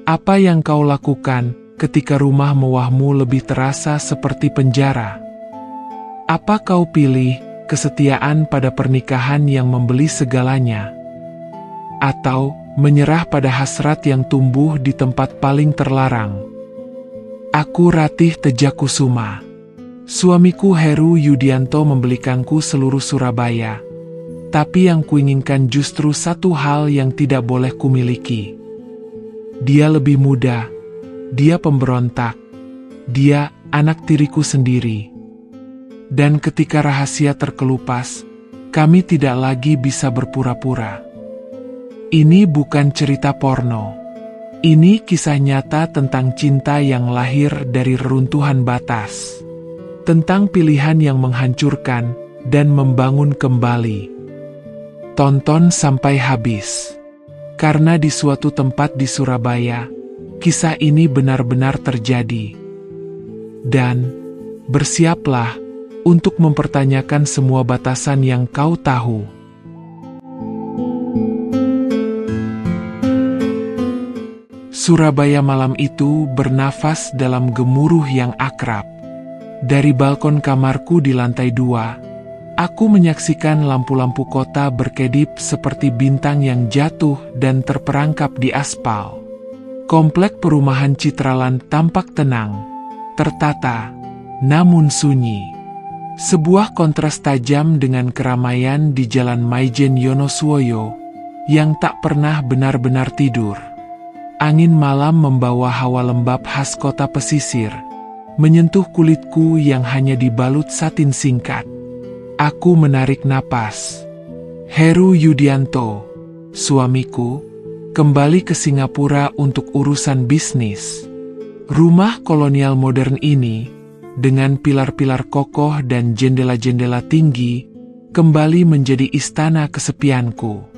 Apa yang kau lakukan ketika rumah mewahmu lebih terasa seperti penjara? Apa kau pilih kesetiaan pada pernikahan yang membeli segalanya? Atau menyerah pada hasrat yang tumbuh di tempat paling terlarang? Aku Ratih Tejakusuma. Suamiku Heru Yudianto membelikanku seluruh Surabaya. Tapi yang kuinginkan justru satu hal yang tidak boleh kumiliki. Dia lebih muda, dia pemberontak, dia anak tiriku sendiri. Dan ketika rahasia terkelupas, kami tidak lagi bisa berpura-pura. Ini bukan cerita porno. Ini kisah nyata tentang cinta yang lahir dari reruntuhan batas. Tentang pilihan yang menghancurkan dan membangun kembali. Tonton sampai habis. Karena di suatu tempat di Surabaya, kisah ini benar-benar terjadi. Dan bersiaplah untuk mempertanyakan semua batasan yang kau tahu. Surabaya malam itu bernafas dalam gemuruh yang akrab. Dari balkon kamarku di lantai 2, aku menyaksikan lampu-lampu kota berkedip seperti bintang yang jatuh dan terperangkap di aspal. Komplek perumahan Citraland tampak tenang, tertata, namun sunyi. Sebuah kontras tajam dengan keramaian di Jalan Maijen Yonoswoyo, yang tak pernah benar-benar tidur. Angin malam membawa hawa lembab khas kota pesisir, menyentuh kulitku yang hanya dibalut satin singkat. Aku menarik napas. Heru Yudianto, suamiku, kembali ke Singapura untuk urusan bisnis. Rumah kolonial modern ini, dengan pilar-pilar kokoh dan jendela-jendela tinggi, kembali menjadi istana kesepianku.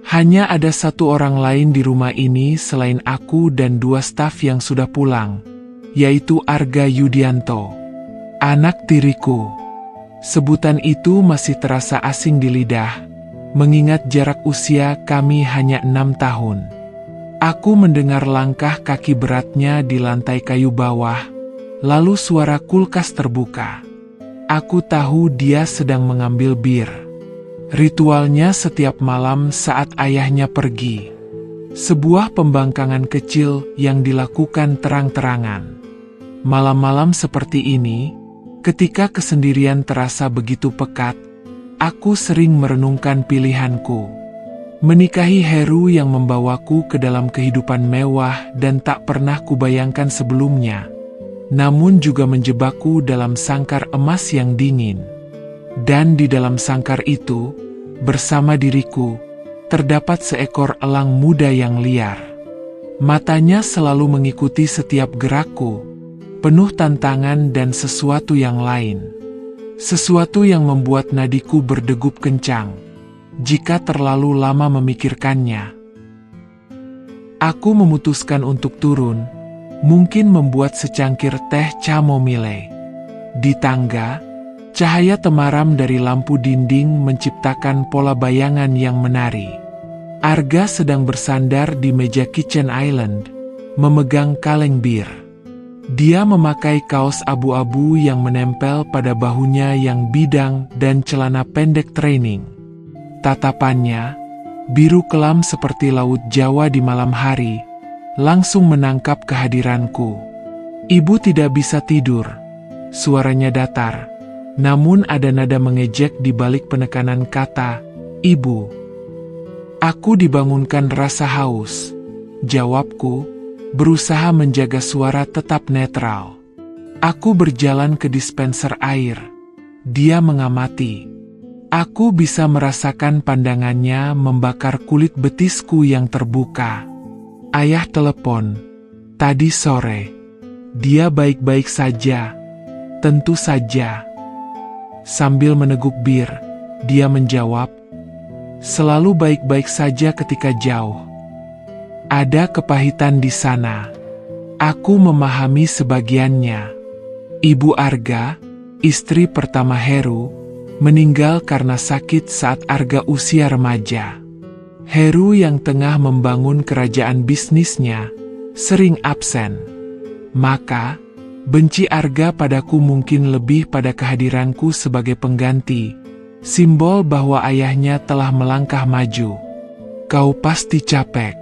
Hanya ada satu orang lain di rumah ini selain aku dan 2 staf yang sudah pulang, yaitu Arga Yudianto, anak tiriku. Sebutan itu masih terasa asing di lidah, mengingat jarak usia kami hanya 6 tahun. Aku mendengar langkah kaki beratnya di lantai kayu bawah, lalu suara kulkas terbuka. Aku tahu dia sedang mengambil bir. Ritualnya setiap malam saat ayahnya pergi. Sebuah pembangkangan kecil yang dilakukan terang-terangan. Malam-malam seperti ini, ketika kesendirian terasa begitu pekat, aku sering merenungkan pilihanku. Menikahi Heru yang membawaku ke dalam kehidupan mewah dan tak pernah kubayangkan sebelumnya, namun juga menjebakku dalam sangkar emas yang dingin. Dan di dalam sangkar itu, bersama diriku, terdapat seekor elang muda yang liar. Matanya selalu mengikuti setiap gerakku, penuh tantangan dan sesuatu yang lain. Sesuatu yang membuat nadiku berdegup kencang, jika terlalu lama memikirkannya. Aku memutuskan untuk turun, mungkin membuat secangkir teh chamomile. Di tangga, cahaya temaram dari lampu dinding menciptakan pola bayangan yang menari. Arga sedang bersandar di meja kitchen island, memegang kaleng bir. Dia memakai kaos abu-abu yang menempel pada bahunya yang bidang dan celana pendek training. Tatapannya, biru kelam seperti laut Jawa di malam hari, langsung menangkap kehadiranku. Ibu tidak bisa tidur. Suaranya datar. Namun ada nada mengejek di balik penekanan kata, "Ibu." Aku dibangunkan rasa haus. Jawabku, berusaha menjaga suara tetap netral. Aku berjalan ke dispenser air. Dia mengamati. Aku bisa merasakan pandangannya membakar kulit betisku yang terbuka. Ayah telepon. Tadi sore. Dia baik-baik saja. Tentu saja. Sambil meneguk bir, dia menjawab, "Selalu baik-baik saja ketika jauh. Ada kepahitan di sana. Aku memahami sebagiannya." Ibu Arga, istri pertama Heru, meninggal karena sakit saat Arga usia remaja. Heru yang tengah membangun kerajaan bisnisnya, sering absen. Maka, benci Arga padaku mungkin lebih pada kehadiranku sebagai pengganti, simbol bahwa ayahnya telah melangkah maju. Kau pasti capek.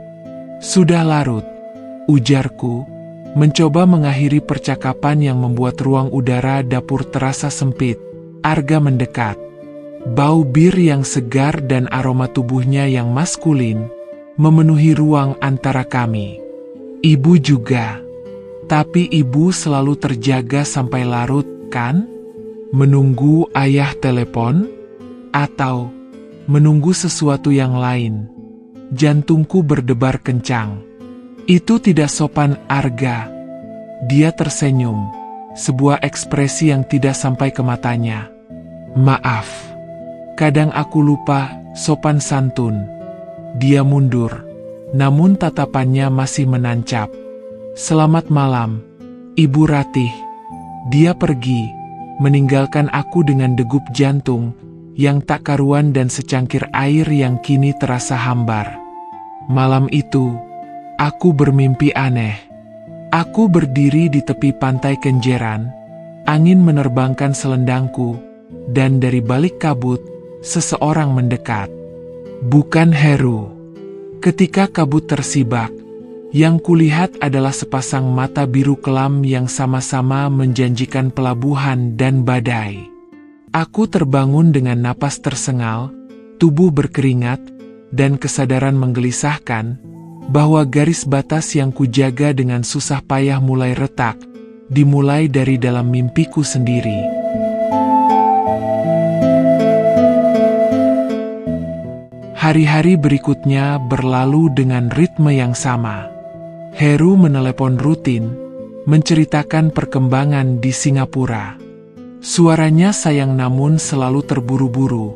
Sudah larut, ujarku, mencoba mengakhiri percakapan yang membuat ruang udara dapur terasa sempit. Arga mendekat. Bau bir yang segar dan aroma tubuhnya yang maskulin memenuhi ruang antara kami. Ibu juga. Tapi ibu selalu terjaga sampai larut, kan? Menunggu ayah telepon? Atau menunggu sesuatu yang lain? Jantungku berdebar kencang. Itu tidak sopan, Arga. Dia tersenyum, sebuah ekspresi yang tidak sampai ke matanya. Maaf. Kadang aku lupa sopan santun. Dia mundur, namun tatapannya masih menancap. Selamat malam, Ibu Ratih. Dia pergi, meninggalkan aku dengan degup jantung yang tak karuan dan secangkir air yang kini terasa hambar. Malam itu, aku bermimpi aneh. Aku berdiri di tepi pantai Kenjeran, angin menerbangkan selendangku, dan dari balik kabut, seseorang mendekat. Bukan Heru. Ketika kabut tersibak, yang kulihat adalah sepasang mata biru kelam yang sama-sama menjanjikan pelabuhan dan badai. Aku terbangun dengan napas tersengal, tubuh berkeringat, dan kesadaran menggelisahkan bahwa garis batas yang kujaga dengan susah payah mulai retak, dimulai dari dalam mimpiku sendiri. Hari-hari berikutnya berlalu dengan ritme yang sama. Heru menelepon rutin, menceritakan perkembangan di Singapura. Suaranya sayang namun selalu terburu-buru,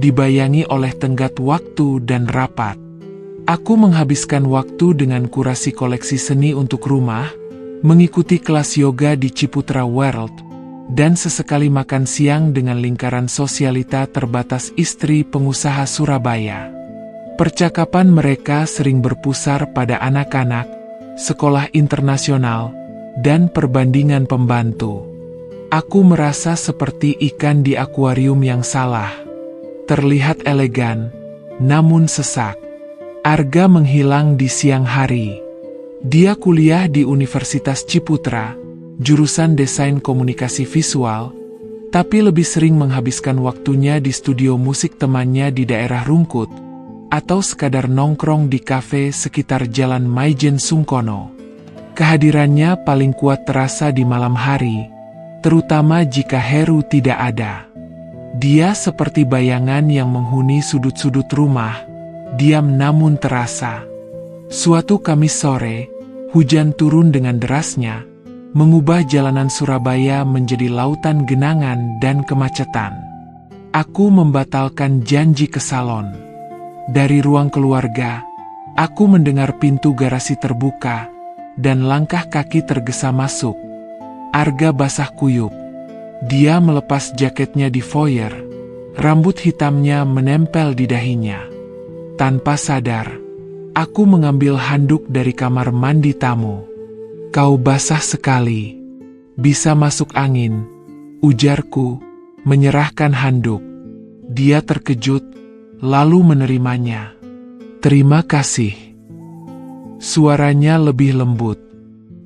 dibayangi oleh tenggat waktu dan rapat. Aku menghabiskan waktu dengan kurasi koleksi seni untuk rumah, mengikuti kelas yoga di Ciputra World, dan sesekali makan siang dengan lingkaran sosialita terbatas istri pengusaha Surabaya. Percakapan mereka sering berpusar pada anak-anak, sekolah internasional, dan perbandingan pembantu. Aku merasa seperti ikan di akuarium yang salah. Terlihat elegan, namun sesak. Arga menghilang di siang hari. Dia kuliah di Universitas Ciputra, jurusan Desain Komunikasi Visual, tapi lebih sering menghabiskan waktunya di studio musik temannya di daerah Rungkut, atau sekadar nongkrong di kafe sekitar Jalan Maijen Sungkono. Kehadirannya paling kuat terasa di malam hari, terutama jika Heru tidak ada. Dia seperti bayangan yang menghuni sudut-sudut rumah, diam namun terasa. Suatu Kamis sore, hujan turun dengan derasnya, mengubah jalanan Surabaya menjadi lautan genangan dan kemacetan. Aku membatalkan janji ke salon. Dari ruang keluarga, aku mendengar pintu garasi terbuka, dan langkah kaki tergesa masuk. Arga basah kuyup. Dia melepas jaketnya di foyer, rambut hitamnya menempel di dahinya. Tanpa sadar, aku mengambil handuk dari kamar mandi tamu. Kau basah sekali. Bisa masuk angin, ujarku, menyerahkan handuk. Dia terkejut, lalu menerimanya. Terima kasih. Suaranya lebih lembut.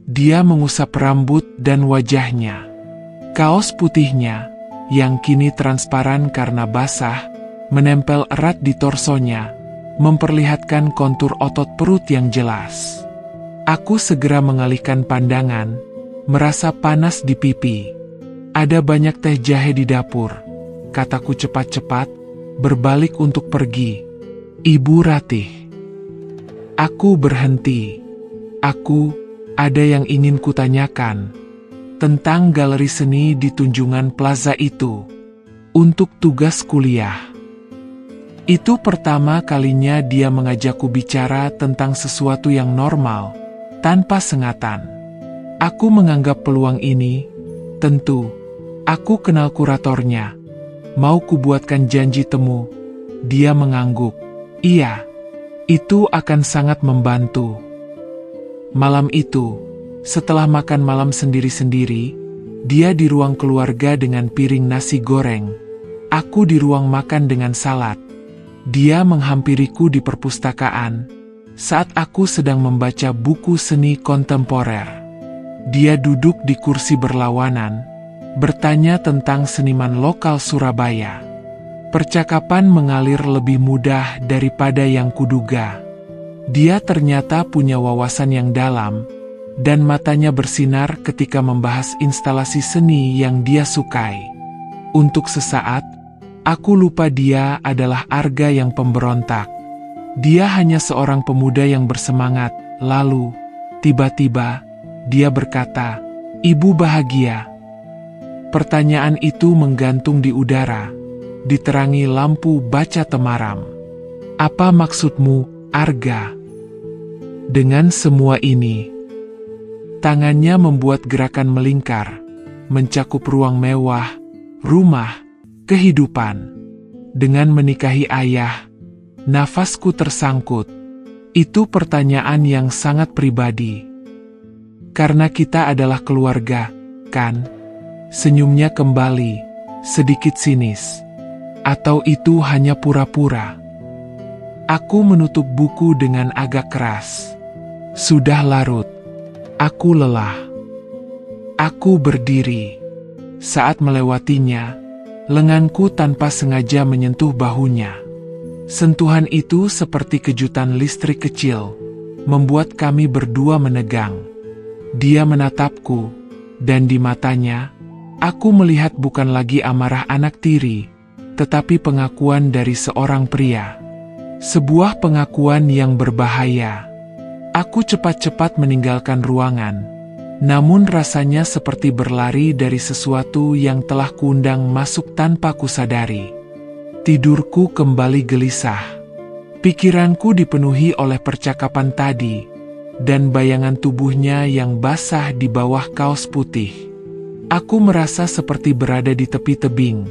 Dia mengusap rambut dan wajahnya. Kaos putihnya, yang kini transparan karena basah, menempel erat di torsonya, memperlihatkan kontur otot perut yang jelas. Aku segera mengalihkan pandangan, merasa panas di pipi. Ada banyak teh jahe di dapur, kataku cepat-cepat, berbalik untuk pergi. Ibu Ratih. Aku berhenti. Ada yang ingin kutanyakan. Tentang galeri seni di Tunjungan Plaza itu. Untuk tugas kuliah. Itu pertama kalinya dia mengajakku bicara tentang sesuatu yang normal, tanpa sengatan. Aku menganggap peluang ini, tentu, aku kenal kuratornya. Mau kubuatkan janji temu. Dia mengangguk. Iya, itu akan sangat membantu. Malam itu, setelah makan malam sendiri-sendiri, dia di ruang keluarga dengan piring nasi goreng. Aku di ruang makan dengan salad. Dia menghampiriku di perpustakaan saat aku sedang membaca buku seni kontemporer. Dia duduk di kursi berlawanan, bertanya tentang seniman lokal Surabaya. Percakapan mengalir lebih mudah daripada yang kuduga. Dia ternyata punya wawasan yang dalam, dan matanya bersinar ketika membahas instalasi seni yang dia sukai. Untuk sesaat, aku lupa dia adalah Arga yang pemberontak. Dia hanya seorang pemuda yang bersemangat. Lalu, tiba-tiba, dia berkata, "Ibu bahagia?" Pertanyaan itu menggantung di udara, diterangi lampu baca temaram. "Apa maksudmu, Arga?" Dengan semua ini, tangannya membuat gerakan melingkar, mencakup ruang mewah, rumah, kehidupan. Dengan menikahi ayah, nafasku tersangkut. Itu pertanyaan yang sangat pribadi. Karena kita adalah keluarga, kan? Senyumnya kembali, sedikit sinis. Atau itu hanya pura-pura? Aku menutup buku dengan agak keras. Sudah larut. Aku lelah. Aku berdiri. Saat melewatinya, lenganku tanpa sengaja menyentuh bahunya. Sentuhan itu seperti kejutan listrik kecil, membuat kami berdua menegang. Dia menatapku, dan di matanya, aku melihat bukan lagi amarah anak tiri, tetapi pengakuan dari seorang pria. Sebuah pengakuan yang berbahaya. Aku cepat-cepat meninggalkan ruangan, namun rasanya seperti berlari dari sesuatu yang telah kuundang masuk tanpa kusadari. Tidurku kembali gelisah. Pikiranku dipenuhi oleh percakapan tadi, dan bayangan tubuhnya yang basah di bawah kaos putih. Aku merasa seperti berada di tepi tebing,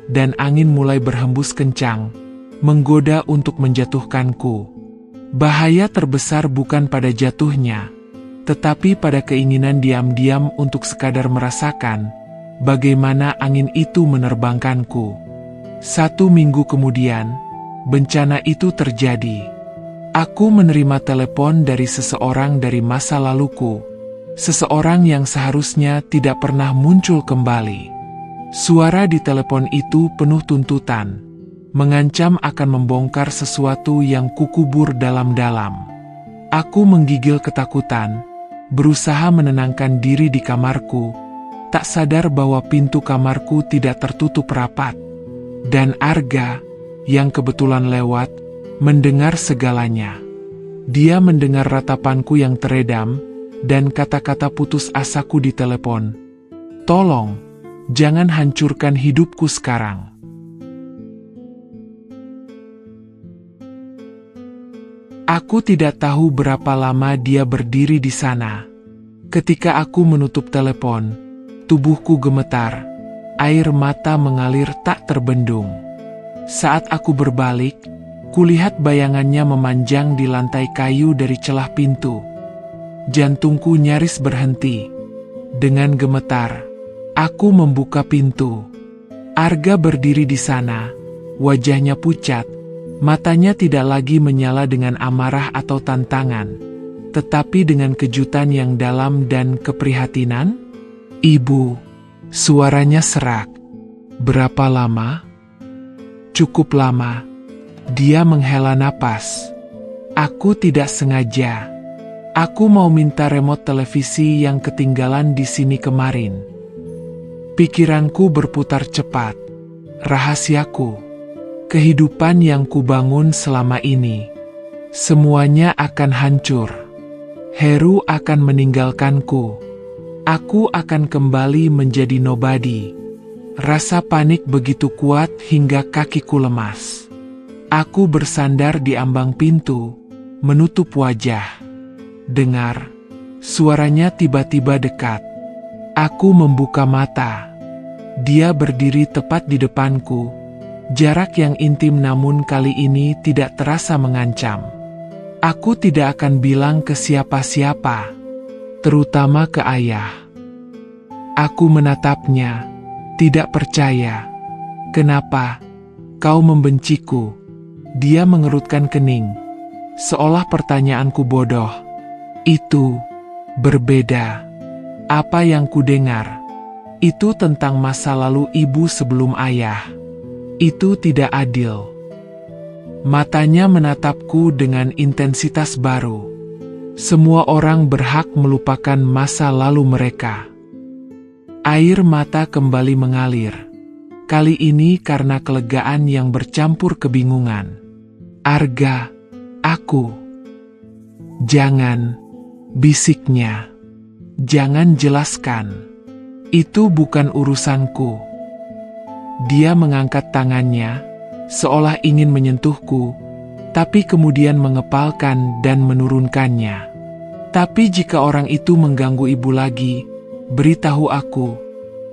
dan angin mulai berhembus kencang, menggoda untuk menjatuhkanku. Bahaya terbesar bukan pada jatuhnya, tetapi pada keinginan diam-diam untuk sekadar merasakan bagaimana angin itu menerbangkanku. 1 minggu kemudian, bencana itu terjadi. Aku menerima telepon dari seseorang dari masa laluku, seseorang yang seharusnya tidak pernah muncul kembali. Suara di telepon itu penuh tuntutan, mengancam akan membongkar sesuatu yang kukubur dalam-dalam. Aku menggigil ketakutan, berusaha menenangkan diri di kamarku, tak sadar bahwa pintu kamarku tidak tertutup rapat. Dan Arga, yang kebetulan lewat, mendengar segalanya. Dia mendengar ratapanku yang teredam, dan kata-kata putus asaku di telepon. "Tolong, jangan hancurkan hidupku sekarang." Aku tidak tahu berapa lama dia berdiri di sana. Ketika aku menutup telepon, tubuhku gemetar, air mata mengalir tak terbendung. Saat aku berbalik, kulihat bayangannya memanjang di lantai kayu dari celah pintu. Jantungku nyaris berhenti. Dengan gemetar, aku membuka pintu. Arga berdiri di sana, wajahnya pucat. Matanya tidak lagi menyala dengan amarah atau tantangan, tetapi dengan kejutan yang dalam dan keprihatinan. "Ibu," suaranya serak. "Berapa lama?" "Cukup lama." Dia menghela napas. "Aku tidak sengaja. Aku mau minta remote televisi yang ketinggalan di sini kemarin." Pikiranku berputar cepat. Rahasiaku. Kehidupan yang kubangun selama ini, semuanya akan hancur. Heru akan meninggalkanku. Aku akan kembali menjadi nobody. Rasa panik begitu kuat hingga kakiku lemas. Aku bersandar di ambang pintu, menutup wajah. Dengar, suaranya tiba-tiba dekat. Aku membuka mata. Dia berdiri tepat di depanku. Jarak yang intim namun kali ini tidak terasa mengancam. Aku tidak akan bilang ke siapa-siapa, terutama ke ayah. Aku menatapnya, tidak percaya. Kenapa? Kau membenciku? Dia mengerutkan kening, seolah pertanyaanku bodoh. Itu berbeda. Apa yang kudengar itu tentang masa lalu ibu sebelum ayah. Itu tidak adil. Matanya menatapku dengan intensitas baru. Semua orang berhak melupakan masa lalu mereka. Air mata kembali mengalir. Kali ini karena kelegaan yang bercampur kebingungan. Arga, aku. Jangan, bisiknya. Jangan jelaskan. Itu bukan urusanku. Dia mengangkat tangannya, seolah ingin menyentuhku, tapi kemudian mengepalkan dan menurunkannya. Tapi jika orang itu mengganggu ibu lagi, beritahu aku.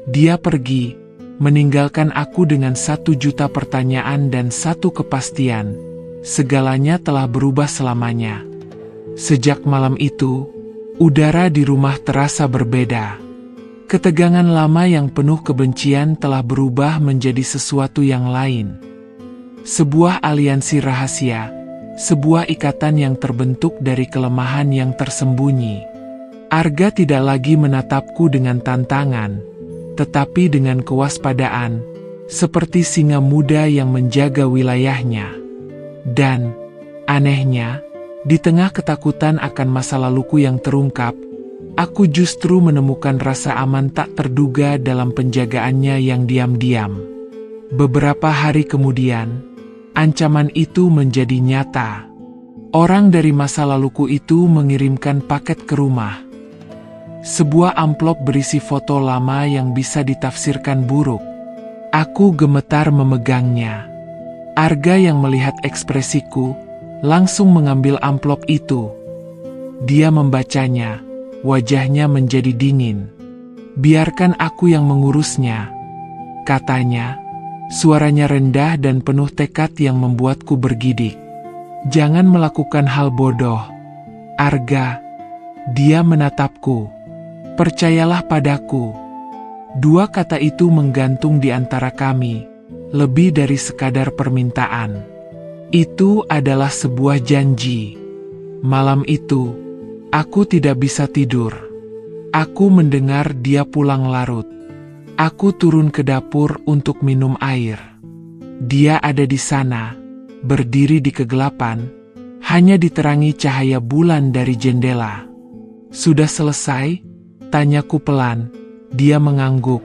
Dia pergi, meninggalkan aku dengan 1 juta pertanyaan dan 1 kepastian. Segalanya telah berubah selamanya. Sejak malam itu, udara di rumah terasa berbeda. Ketegangan lama yang penuh kebencian telah berubah menjadi sesuatu yang lain. Sebuah aliansi rahasia, sebuah ikatan yang terbentuk dari kelemahan yang tersembunyi. Arga tidak lagi menatapku dengan tantangan, tetapi dengan kewaspadaan, seperti singa muda yang menjaga wilayahnya. Dan, anehnya, di tengah ketakutan akan masa laluku yang terungkap, aku justru menemukan rasa aman tak terduga dalam penjagaannya yang diam-diam. Beberapa hari kemudian, ancaman itu menjadi nyata. Orang dari masa laluku itu mengirimkan paket ke rumah. Sebuah amplop berisi foto lama yang bisa ditafsirkan buruk. Aku gemetar memegangnya. Arga yang melihat ekspresiku, langsung mengambil amplop itu. Dia membacanya. Wajahnya menjadi dingin. Biarkan aku yang mengurusnya, katanya. Suaranya rendah dan penuh tekad yang membuatku bergidik. Jangan melakukan hal bodoh, Arga. Dia menatapku. Percayalah padaku. 2 kata itu menggantung di antara kami, lebih dari sekadar permintaan. Itu adalah sebuah janji. Malam itu, aku tidak bisa tidur. Aku mendengar dia pulang larut. Aku turun ke dapur untuk minum air. Dia ada di sana, berdiri di kegelapan, hanya diterangi cahaya bulan dari jendela. Sudah selesai? Tanyaku pelan. Dia mengangguk.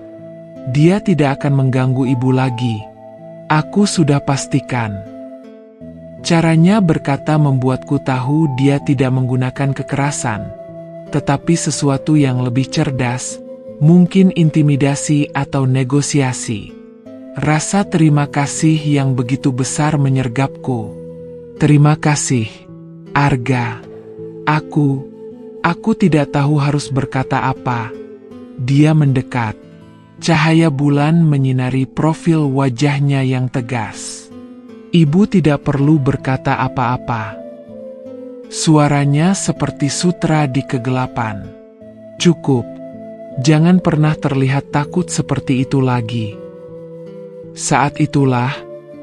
Dia tidak akan mengganggu ibu lagi. Aku sudah pastikan. Caranya berkata membuatku tahu dia tidak menggunakan kekerasan, tetapi sesuatu yang lebih cerdas, mungkin intimidasi atau negosiasi. Rasa terima kasih yang begitu besar menyergapku. Terima kasih, Arga. Aku tidak tahu harus berkata apa. Dia mendekat. Cahaya bulan menyinari profil wajahnya yang tegas. Ibu tidak perlu berkata apa-apa. Suaranya seperti sutra di kegelapan. Cukup. Jangan pernah terlihat takut seperti itu lagi. Saat itulah,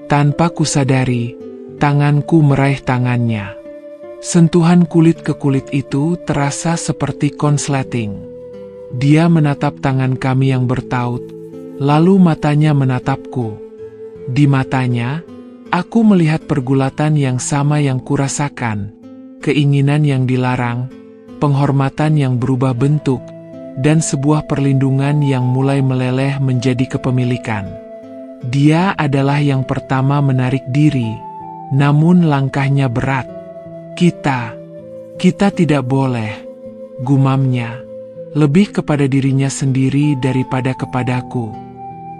tanpa kusadari, tanganku meraih tangannya. Sentuhan kulit ke kulit itu terasa seperti konsleting. Dia menatap tangan kami yang bertaut, lalu matanya menatapku. Di matanya, aku melihat pergulatan yang sama yang kurasakan, keinginan yang dilarang, penghormatan yang berubah bentuk, dan sebuah perlindungan yang mulai meleleh menjadi kepemilikan. Dia adalah yang pertama menarik diri, namun langkahnya berat. Kita tidak boleh, gumamnya, lebih kepada dirinya sendiri daripada kepadaku.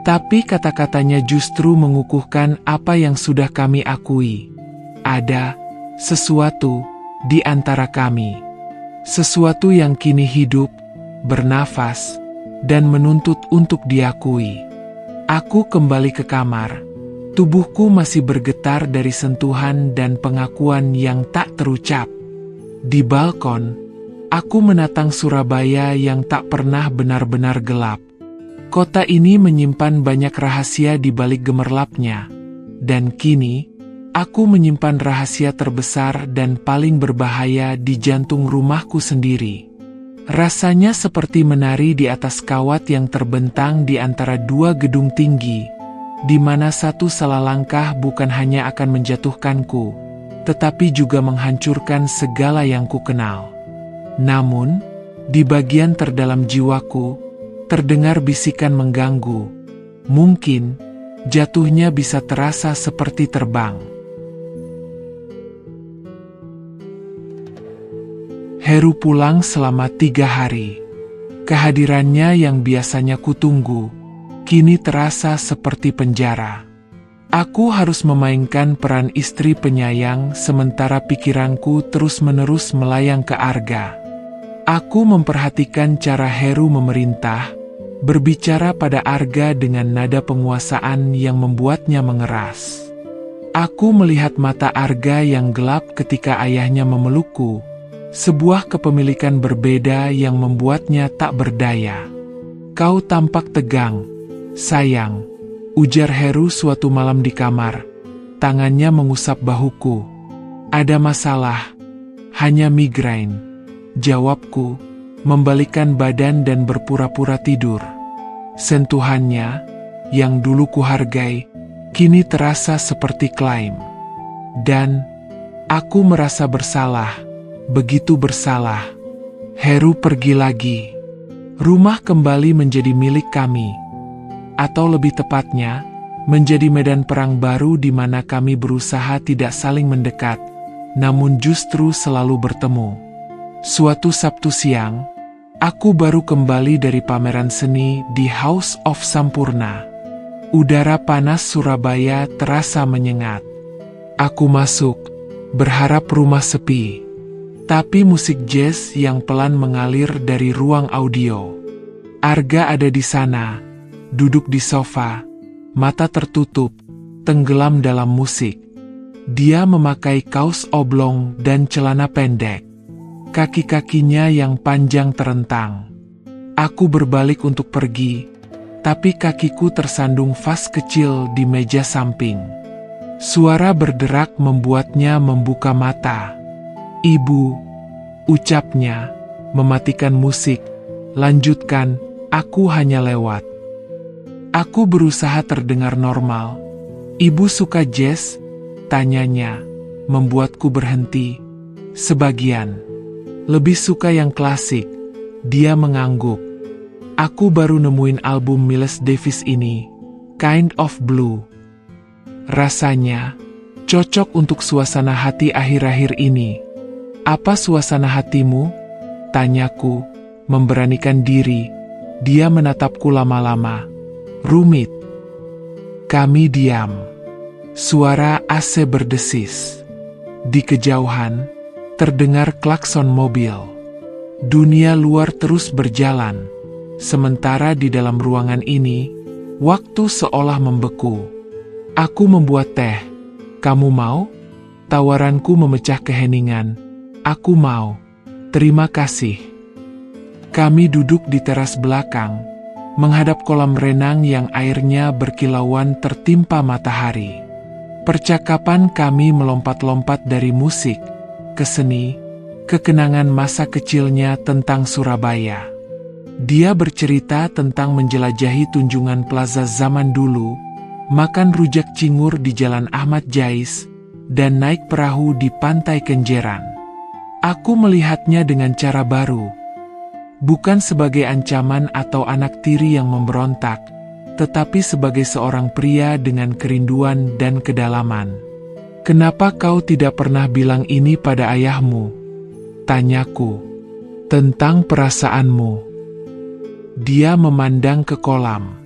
Tapi kata-katanya justru mengukuhkan apa yang sudah kami akui. Ada sesuatu di antara kami. Sesuatu yang kini hidup, bernafas, dan menuntut untuk diakui. Aku kembali ke kamar. Tubuhku masih bergetar dari sentuhan dan pengakuan yang tak terucap. Di balkon, aku menatang Surabaya yang tak pernah benar-benar gelap. Kota ini menyimpan banyak rahasia di balik gemerlapnya. Dan kini, aku menyimpan rahasia terbesar dan paling berbahaya di jantung rumahku sendiri. Rasanya seperti menari di atas kawat yang terbentang di antara dua gedung tinggi, di mana satu salah langkah bukan hanya akan menjatuhkanku, tetapi juga menghancurkan segala yang ku kenal. Namun, di bagian terdalam jiwaku, terdengar bisikan mengganggu. Mungkin, jatuhnya bisa terasa seperti terbang. Heru pulang selama 3 hari. Kehadirannya yang biasanya kutunggu, kini terasa seperti penjara. Aku harus memainkan peran istri penyayang sementara pikiranku terus-menerus melayang ke Arga. Aku memperhatikan cara Heru memerintah, berbicara pada Arga dengan nada penguasaan yang membuatnya mengeras. Aku melihat mata Arga yang gelap ketika ayahnya memelukku, sebuah kepemilikan berbeda yang membuatnya tak berdaya. "Kau tampak tegang, sayang," ujar Heru suatu malam di kamar. Tangannya mengusap bahuku. "Ada masalah?" "Hanya migrain," jawabku, membalikkan badan dan berpura-pura tidur. Sentuhannya, yang dulu kuhargai, kini terasa seperti klaim. Dan aku merasa bersalah, begitu bersalah. Heru pergi lagi. Rumah kembali menjadi milik kami. Atau lebih tepatnya, menjadi medan perang baru di mana kami berusaha tidak saling mendekat, namun justru selalu bertemu. Suatu Sabtu siang, aku baru kembali dari pameran seni di House of Sampurna. Udara panas Surabaya terasa menyengat. Aku masuk, berharap rumah sepi. Tapi musik jazz yang pelan mengalir dari ruang audio. Arga ada di sana, duduk di sofa, mata tertutup, tenggelam dalam musik. Dia memakai kaos oblong dan celana pendek. Kaki-kakinya yang panjang terentang. Aku berbalik untuk pergi, tapi kakiku tersandung vas kecil di meja samping. Suara berderak membuatnya membuka mata. "Ibu," ucapnya, mematikan musik. "Lanjutkan, aku hanya lewat." Aku berusaha terdengar normal. "Ibu suka jazz?" tanyanya, membuatku berhenti. "Sebagian. Lebih suka yang klasik," dia mengangguk. "Aku baru nemuin album Miles Davis ini, Kind of Blue. Rasanya cocok untuk suasana hati akhir-akhir ini." "Apa suasana hatimu?" tanyaku, memberanikan diri. Dia menatapku lama-lama. "Rumit." Kami diam. Suara AC berdesis. Di kejauhan, terdengar klakson mobil. Dunia luar terus berjalan. Sementara di dalam ruangan ini, waktu seolah membeku. Aku membuat teh. "Kamu mau?" Tawaranku memecah keheningan. "Aku mau. Terima kasih." Kami duduk di teras belakang, menghadap kolam renang yang airnya berkilauan tertimpa matahari. Percakapan kami melompat-lompat dari musik ke seni, ke kenangan masa kecilnya tentang Surabaya. Dia bercerita tentang menjelajahi Tunjungan Plaza zaman dulu, makan rujak cingur di Jalan Ahmad Jais, dan naik perahu di Pantai Kenjeran. Aku melihatnya dengan cara baru. Bukan sebagai ancaman atau anak tiri yang memberontak, tetapi sebagai seorang pria dengan kerinduan dan kedalaman. "Kenapa kau tidak pernah bilang ini pada ayahmu?" tanyaku. "Tentang perasaanmu." Dia memandang ke kolam.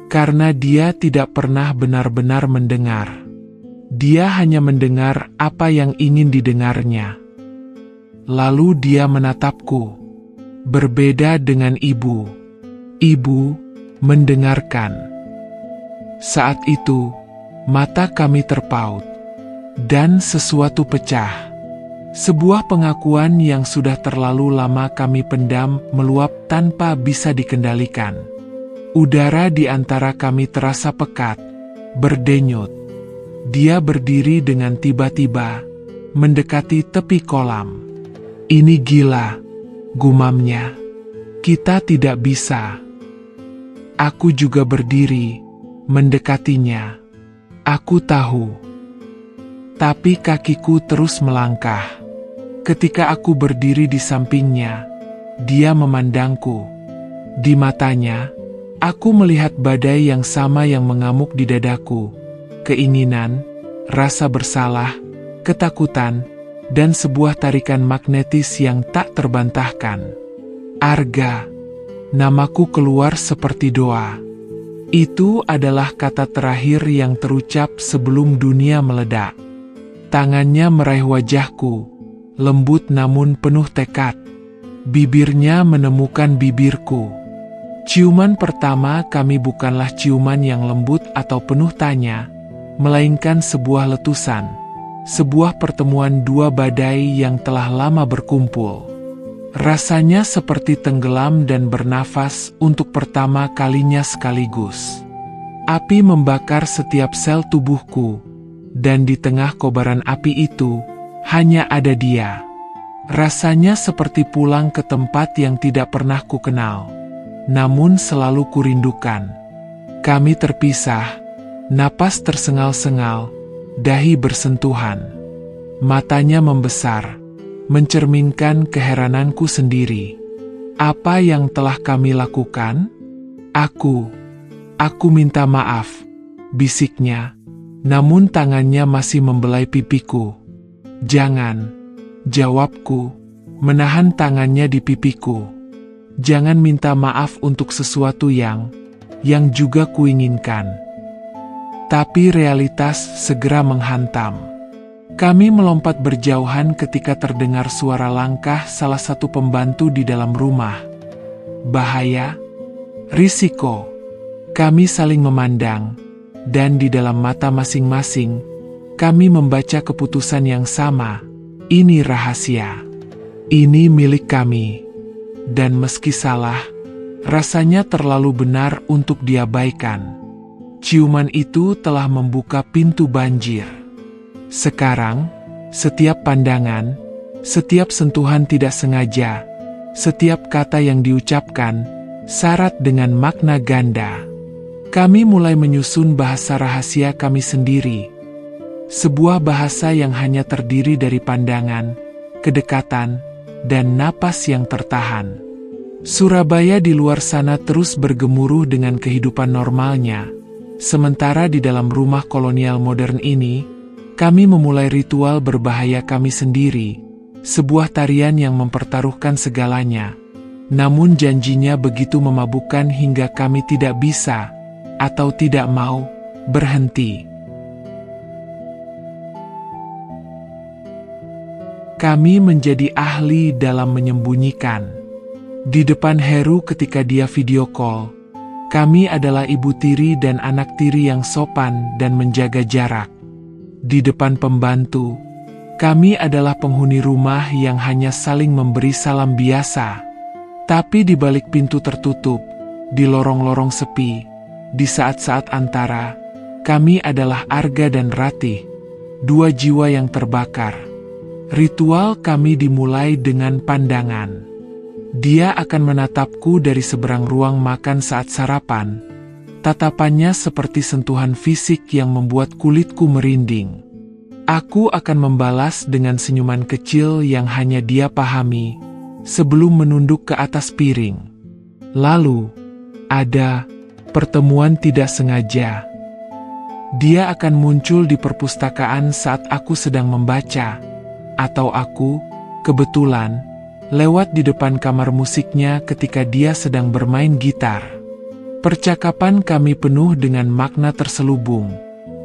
Karena dia tidak pernah benar-benar mendengar. Dia hanya mendengar apa yang ingin didengarnya. Lalu dia menatapku. Berbeda dengan ibu. Ibu mendengarkan. Saat itu, Mata kami terpaut. Dan sesuatu pecah. Sebuah pengakuan yang sudah terlalu lama kami pendam meluap tanpa bisa dikendalikan. Udara di antara kami terasa pekat, berdenyut. Dia berdiri dengan tiba-tiba, mendekati tepi kolam. "Ini gila," gumamnya. "Kita tidak bisa." Aku juga berdiri, mendekatinya. Aku tahu. Tapi kakiku terus melangkah. Ketika aku berdiri di sampingnya, dia memandangku. Di matanya, aku melihat badai yang sama yang mengamuk di dadaku. Keinginan, rasa bersalah, ketakutan, dan sebuah tarikan magnetis yang tak terbantahkan. Arga. Namaku keluar seperti doa. Itu adalah kata terakhir yang terucap sebelum dunia meledak. Tangannya meraih wajahku, lembut namun penuh tekad. Bibirnya menemukan bibirku. Ciuman pertama kami bukanlah ciuman yang lembut atau penuh tanya, melainkan sebuah letusan, sebuah pertemuan dua badai yang telah lama berkumpul. Rasanya seperti tenggelam dan bernafas untuk pertama kalinya sekaligus. Api membakar setiap sel tubuhku, dan di tengah kobaran api itu, hanya ada dia. Rasanya seperti pulang ke tempat yang tidak pernah ku kenal, namun selalu kurindukan. Kami terpisah, napas tersengal-sengal, dahi bersentuhan. Matanya membesar, mencerminkan keherananku sendiri. Apa yang telah kami lakukan? Aku minta maaf, bisiknya, namun tangannya masih membelai pipiku. Jangan, jawabku, menahan tangannya di pipiku. Jangan minta maaf untuk sesuatu yang juga kuinginkan. Tapi realitas segera menghantam. Kami melompat berjauhan ketika terdengar suara langkah salah satu pembantu di dalam rumah. Bahaya, risiko. Kami saling memandang, dan di dalam mata masing-masing, kami membaca keputusan yang sama. Ini rahasia. Ini milik kami. Dan meski salah, rasanya terlalu benar untuk diabaikan. Ciuman itu telah membuka pintu banjir. Sekarang, setiap pandangan, setiap sentuhan tidak sengaja, setiap kata yang diucapkan, syarat dengan makna ganda. Kami mulai menyusun bahasa rahasia kami sendiri. Sebuah bahasa yang hanya terdiri dari pandangan, kedekatan, dan napas yang tertahan. Surabaya di luar sana terus bergemuruh dengan kehidupan normalnya. Sementara di dalam rumah kolonial modern ini, kami memulai ritual berbahaya kami sendiri. Sebuah tarian yang mempertaruhkan segalanya. Namun janjinya begitu memabukkan hingga kami tidak bisa, atau tidak mau, berhenti. Kami menjadi ahli dalam menyembunyikan. Di depan Heru ketika dia video call, kami adalah ibu tiri dan anak tiri yang sopan dan menjaga jarak. Di depan pembantu, kami adalah penghuni rumah yang hanya saling memberi salam biasa. Tapi di balik pintu tertutup, di lorong-lorong sepi, di saat-saat antara, kami adalah Arga dan Ratih, dua jiwa yang terbakar. Ritual kami dimulai dengan pandangan. Dia akan menatapku dari seberang ruang makan saat sarapan. Tatapannya seperti sentuhan fisik yang membuat kulitku merinding. Aku akan membalas dengan senyuman kecil yang hanya dia pahami, sebelum menunduk ke atas piring. Lalu, ada pertemuan tidak sengaja. Dia akan muncul di perpustakaan saat aku sedang membaca, atau aku, kebetulan, lewat di depan kamar musiknya ketika dia sedang bermain gitar. Percakapan kami penuh dengan makna terselubung.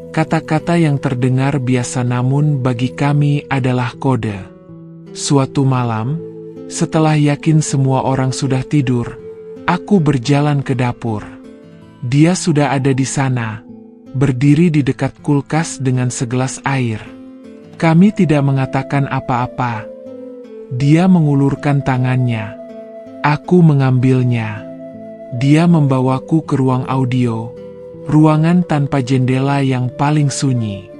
Kata-kata yang terdengar biasa namun bagi kami adalah kode. Suatu malam, setelah yakin semua orang sudah tidur, aku berjalan ke dapur. Dia sudah ada di sana, berdiri di dekat kulkas dengan segelas air. Kami tidak mengatakan apa-apa. Dia mengulurkan tangannya. Aku mengambilnya. Dia membawaku ke ruang audio, ruangan tanpa jendela yang paling sunyi.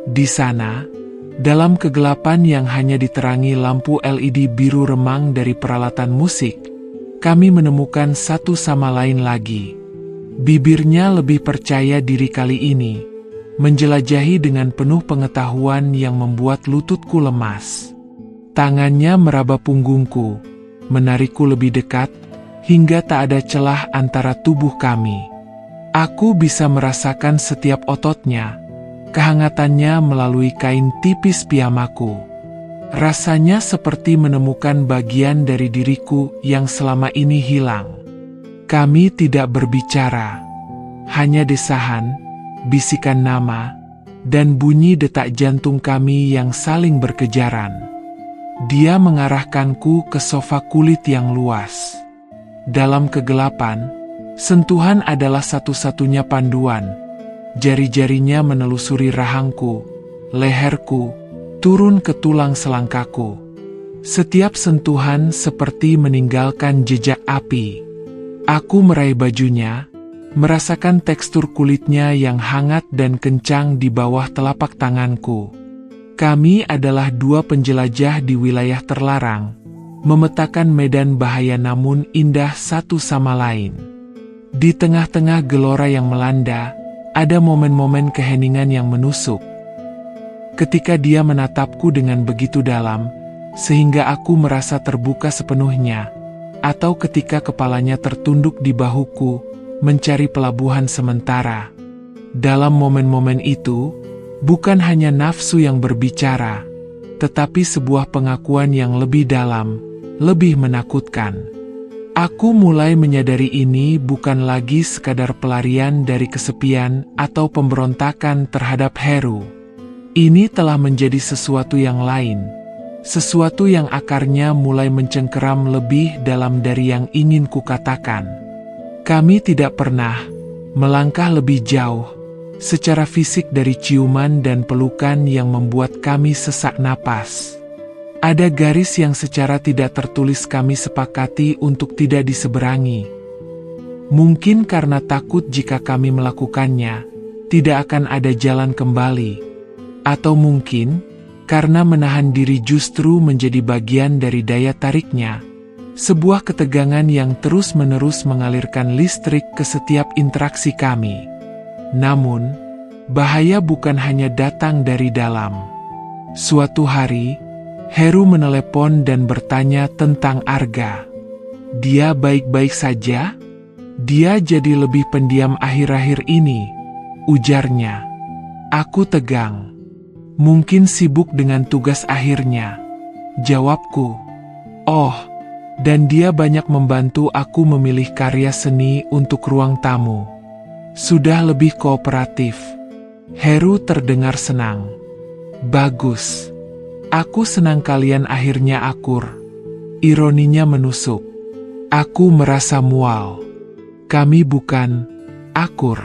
Di sana, dalam kegelapan yang hanya diterangi lampu LED biru remang dari peralatan musik, kami menemukan satu sama lain lagi. Bibirnya lebih percaya diri kali ini, menjelajahi dengan penuh pengetahuan yang membuat lututku lemas. Tangannya meraba punggungku, menarikku lebih dekat, hingga tak ada celah antara tubuh kami. Aku bisa merasakan setiap ototnya, kehangatannya melalui kain tipis piyamaku. Rasanya seperti menemukan bagian dari diriku yang selama ini hilang. Kami tidak berbicara, hanya desahan, bisikan nama, dan bunyi detak jantung kami yang saling berkejaran. Dia mengarahkanku ke sofa kulit yang luas. Dalam kegelapan, sentuhan adalah satu-satunya panduan. Jari-jarinya menelusuri rahangku, leherku, turun ke tulang selangkaku. Setiap sentuhan seperti meninggalkan jejak api. Aku meraih bajunya, merasakan tekstur kulitnya yang hangat dan kencang di bawah telapak tanganku. Kami adalah dua penjelajah di wilayah terlarang, memetakan medan bahaya namun indah satu sama lain. Di tengah-tengah gelora yang melanda, ada momen-momen keheningan yang menusuk. Ketika dia menatapku dengan begitu dalam, sehingga aku merasa terbuka sepenuhnya, atau ketika kepalanya tertunduk di bahuku, mencari pelabuhan sementara. Dalam momen-momen itu, bukan hanya nafsu yang berbicara, tetapi sebuah pengakuan yang lebih dalam, lebih menakutkan. Aku mulai menyadari ini bukan lagi sekadar pelarian dari kesepian atau pemberontakan terhadap Heru. Ini telah menjadi sesuatu yang lain, sesuatu yang akarnya mulai mencengkeram lebih dalam dari yang ingin kukatakan. Kami tidak pernah melangkah lebih jauh secara fisik dari ciuman dan pelukan yang membuat kami sesak napas. Ada garis yang secara tidak tertulis kami sepakati untuk tidak diseberangi. Mungkin karena takut jika kami melakukannya, tidak akan ada jalan kembali. Atau mungkin, karena menahan diri justru menjadi bagian dari daya tariknya. Sebuah ketegangan yang terus-menerus mengalirkan listrik ke setiap interaksi kami. Namun, bahaya bukan hanya datang dari dalam. Suatu hari, Heru menelepon dan bertanya tentang Arga. Dia baik-baik saja? Dia jadi lebih pendiam akhir-akhir ini, ujarnya. Aku tegang. Mungkin sibuk dengan tugas akhirnya, jawabku. Oh, dan dia banyak membantu aku memilih karya seni untuk ruang tamu. Sudah lebih kooperatif. Heru terdengar senang. Bagus. Aku senang kalian akhirnya akur. Ironinya menusuk. Aku merasa mual. Kami bukan akur.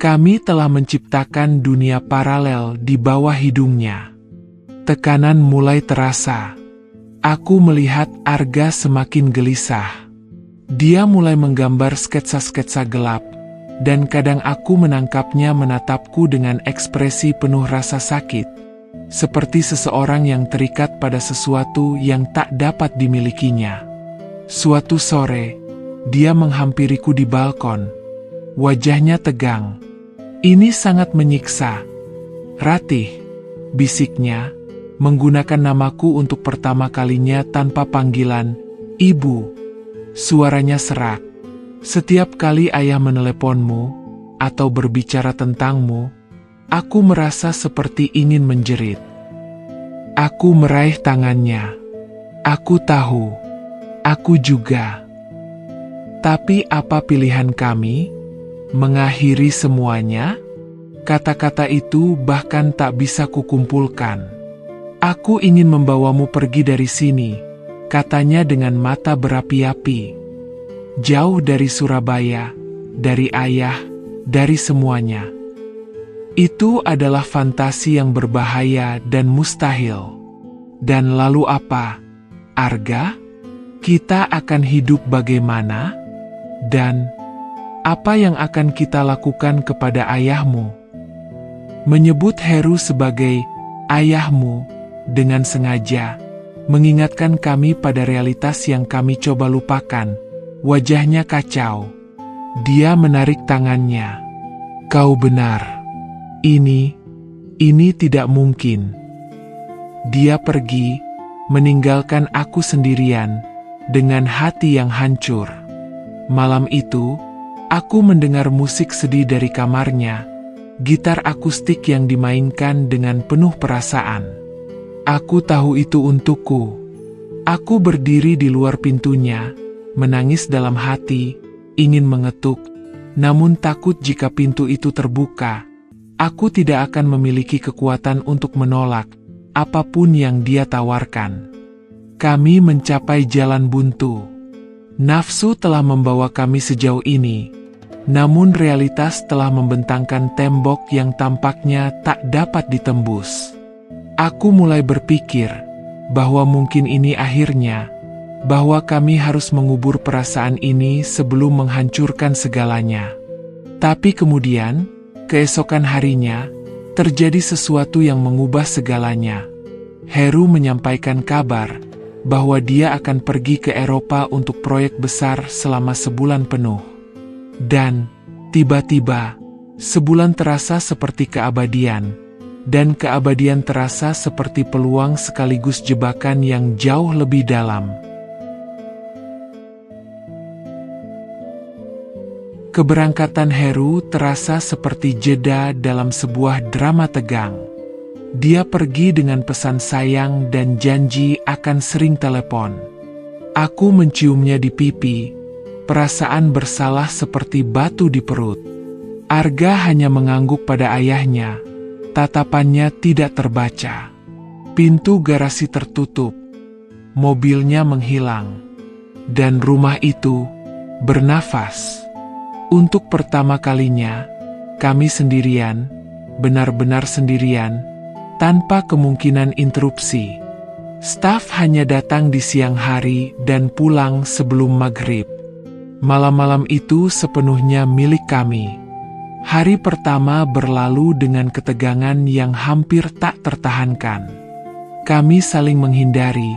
Kami telah menciptakan dunia paralel di bawah hidungnya. Tekanan mulai terasa. Aku melihat Arga semakin gelisah. Dia mulai menggambar sketsa-sketsa gelap, dan kadang aku menangkapnya menatapku dengan ekspresi penuh rasa sakit. Seperti seseorang yang terikat pada sesuatu yang tak dapat dimilikinya. Suatu sore, dia menghampiriku di balkon. Wajahnya tegang. Ini sangat menyiksa. Ratih, bisiknya, menggunakan namaku untuk pertama kalinya tanpa panggilan, Ibu. Suaranya serak. Setiap kali ayah meneleponmu, atau berbicara tentangmu, aku merasa seperti ingin menjerit. Aku meraih tangannya. Aku tahu. Aku juga. Tapi apa pilihan kami? Mengakhiri semuanya? Kata-kata itu bahkan tak bisa kukumpulkan. Aku ingin membawamu pergi dari sini, katanya dengan mata berapi-api. Jauh dari Surabaya, dari ayah, dari semuanya. Itu adalah fantasi yang berbahaya dan mustahil. Dan lalu apa, Arga? Kita akan hidup bagaimana? Dan apa yang akan kita lakukan kepada ayahmu? Menyebut Heru sebagai ayahmu dengan sengaja mengingatkan kami pada realitas yang kami coba lupakan. Wajahnya kacau. Dia menarik tangannya. Kau benar. Ini tidak mungkin. Dia pergi, meninggalkan aku sendirian, dengan hati yang hancur. Malam itu, aku mendengar musik sedih dari kamarnya, gitar akustik yang dimainkan dengan penuh perasaan. Aku tahu itu untukku. Aku berdiri di luar pintunya, menangis dalam hati, ingin mengetuk, namun takut jika pintu itu terbuka. Aku tidak akan memiliki kekuatan untuk menolak apapun yang dia tawarkan. Kami mencapai jalan buntu. Nafsu telah membawa kami sejauh ini, namun realitas telah membentangkan tembok yang tampaknya tak dapat ditembus. Aku mulai berpikir bahwa mungkin ini akhirnya, bahwa kami harus mengubur perasaan ini sebelum menghancurkan segalanya. Tapi kemudian, keesokan harinya, terjadi sesuatu yang mengubah segalanya. Heru menyampaikan kabar bahwa dia akan pergi ke Eropa untuk proyek besar selama sebulan penuh. Dan, tiba-tiba, sebulan terasa seperti keabadian, dan keabadian terasa seperti peluang sekaligus jebakan yang jauh lebih dalam. Keberangkatan Heru terasa seperti jeda dalam sebuah drama tegang. Dia pergi dengan pesan sayang dan janji akan sering telepon. Aku menciumnya di pipi, perasaan bersalah seperti batu di perut. Arga hanya mengangguk pada ayahnya, tatapannya tidak terbaca. Pintu garasi tertutup, mobilnya menghilang, dan rumah itu bernafas. Untuk pertama kalinya, kami sendirian, benar-benar sendirian, tanpa kemungkinan interupsi. Staf hanya datang di siang hari dan pulang sebelum maghrib. Malam-malam itu sepenuhnya milik kami. Hari pertama berlalu dengan ketegangan yang hampir tak tertahankan. Kami saling menghindari,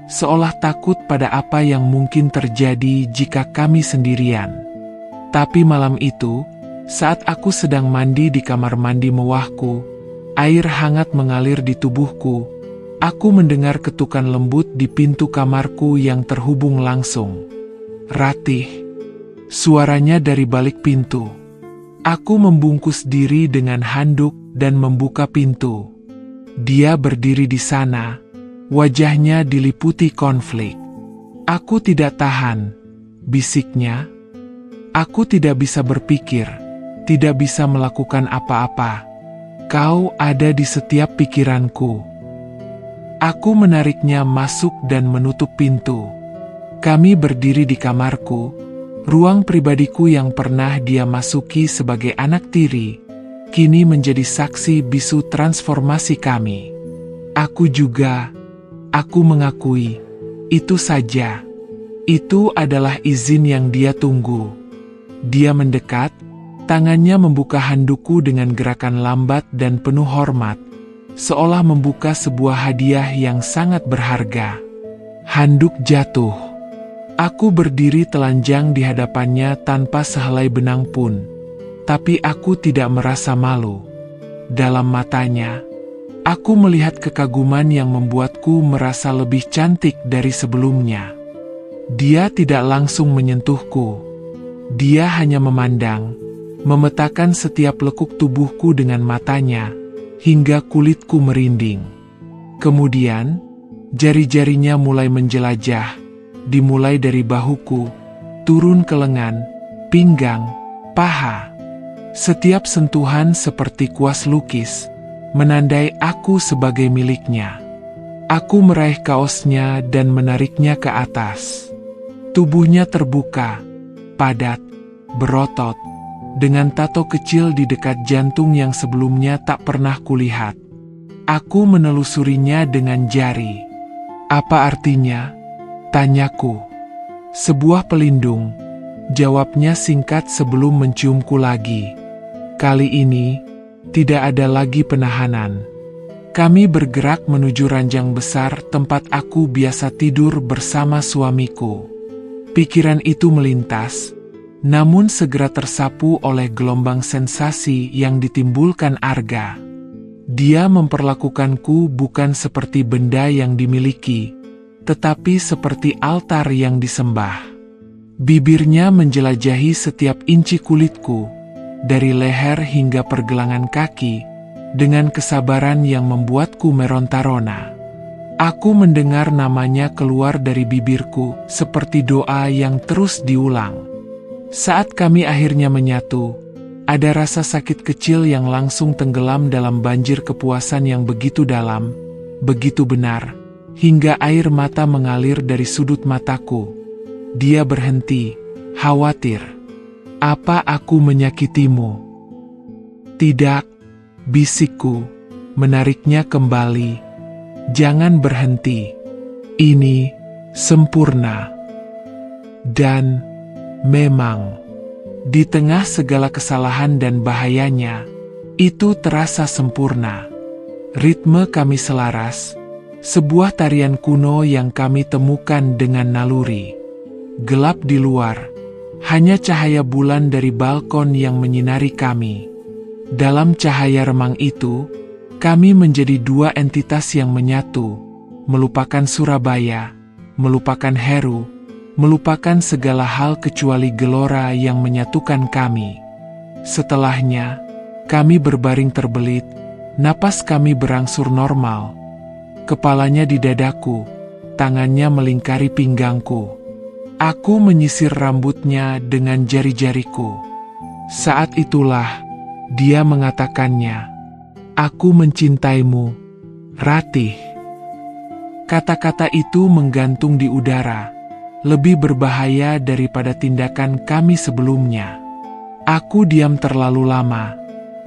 seolah takut pada apa yang mungkin terjadi jika kami sendirian. Tapi malam itu, saat aku sedang mandi di kamar mandi mewahku, air hangat mengalir di tubuhku, aku mendengar ketukan lembut di pintu kamarku yang terhubung langsung. Ratih. Suaranya dari balik pintu. Aku membungkus diri dengan handuk dan membuka pintu. Dia berdiri di sana, wajahnya diliputi konflik. Aku tidak tahan, bisiknya. Aku tidak bisa berpikir, tidak bisa melakukan apa-apa. Kau ada di setiap pikiranku. Aku menariknya masuk dan menutup pintu. Kami berdiri di kamarku, ruang pribadiku yang pernah dia masuki sebagai anak tiri, kini menjadi saksi bisu transformasi kami. Aku mengakui, itu saja. Itu adalah izin yang dia tunggu. Dia mendekat, tangannya membuka handukku dengan gerakan lambat dan penuh hormat, seolah membuka sebuah hadiah yang sangat berharga. Handuk jatuh. Aku berdiri telanjang di hadapannya tanpa sehelai benang pun, tapi aku tidak merasa malu. Dalam matanya, aku melihat kekaguman yang membuatku merasa lebih cantik dari sebelumnya. Dia tidak langsung menyentuhku. Dia hanya memandang, memetakan setiap lekuk tubuhku dengan matanya, hingga kulitku merinding. Kemudian, jari-jarinya mulai menjelajah, dimulai dari bahuku, turun ke lengan, pinggang, paha. Setiap sentuhan seperti kuas lukis, menandai aku sebagai miliknya. Aku meraih kaosnya dan menariknya ke atas. Tubuhnya terbuka, padat, berotot, dengan tato kecil di dekat jantung yang sebelumnya tak pernah kulihat. Aku menelusurinya dengan jari. "Apa artinya?" tanyaku. "Sebuah pelindung," jawabnya singkat sebelum menciumku lagi. Kali ini, tidak ada lagi penahanan. Kami bergerak menuju ranjang besar tempat aku biasa tidur bersama suamiku. Pikiran itu melintas, namun segera tersapu oleh gelombang sensasi yang ditimbulkan Arga. Dia memperlakukanku bukan seperti benda yang dimiliki, tetapi seperti altar yang disembah. Bibirnya menjelajahi setiap inci kulitku, dari leher hingga pergelangan kaki, dengan kesabaran yang membuatku meronta-rona. Aku mendengar namanya keluar dari bibirku seperti doa yang terus diulang. Saat kami akhirnya menyatu, ada rasa sakit kecil yang langsung tenggelam dalam banjir kepuasan yang begitu dalam, begitu benar, hingga air mata mengalir dari sudut mataku. Dia berhenti, khawatir. "Apa aku menyakitimu?" "Tidak," bisikku, menariknya kembali. "Jangan berhenti. Ini sempurna." Dan memang, di tengah segala kesalahan dan bahayanya, itu terasa sempurna. Ritme kami selaras, sebuah tarian kuno yang kami temukan dengan naluri. Gelap di luar, hanya cahaya bulan dari balkon yang menyinari kami. Dalam cahaya remang itu, kami menjadi dua entitas yang menyatu, melupakan Surabaya, melupakan Heru, melupakan segala hal kecuali gelora yang menyatukan kami. Setelahnya, kami berbaring terbelit, napas kami berangsur normal. Kepalanya di dadaku, tangannya melingkari pinggangku. Aku menyisir rambutnya dengan jari-jariku. Saat itulah, dia mengatakannya, "Aku mencintaimu, Ratih." Kata-kata itu menggantung di udara, lebih berbahaya daripada tindakan kami sebelumnya. Aku diam terlalu lama,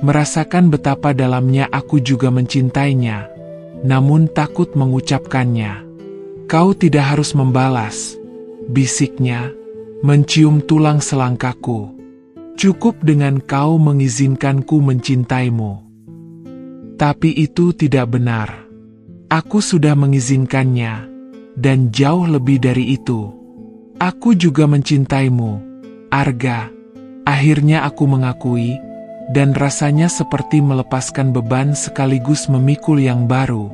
merasakan betapa dalamnya aku juga mencintainya, namun takut mengucapkannya. "Kau tidak harus membalas," bisiknya, mencium tulang selangkaku. "Cukup dengan kau mengizinkanku mencintaimu." Tapi itu tidak benar. Aku sudah mengizinkannya, dan jauh lebih dari itu. "Aku juga mencintaimu, Arga." Akhirnya aku mengakui, dan rasanya seperti melepaskan beban sekaligus memikul yang baru.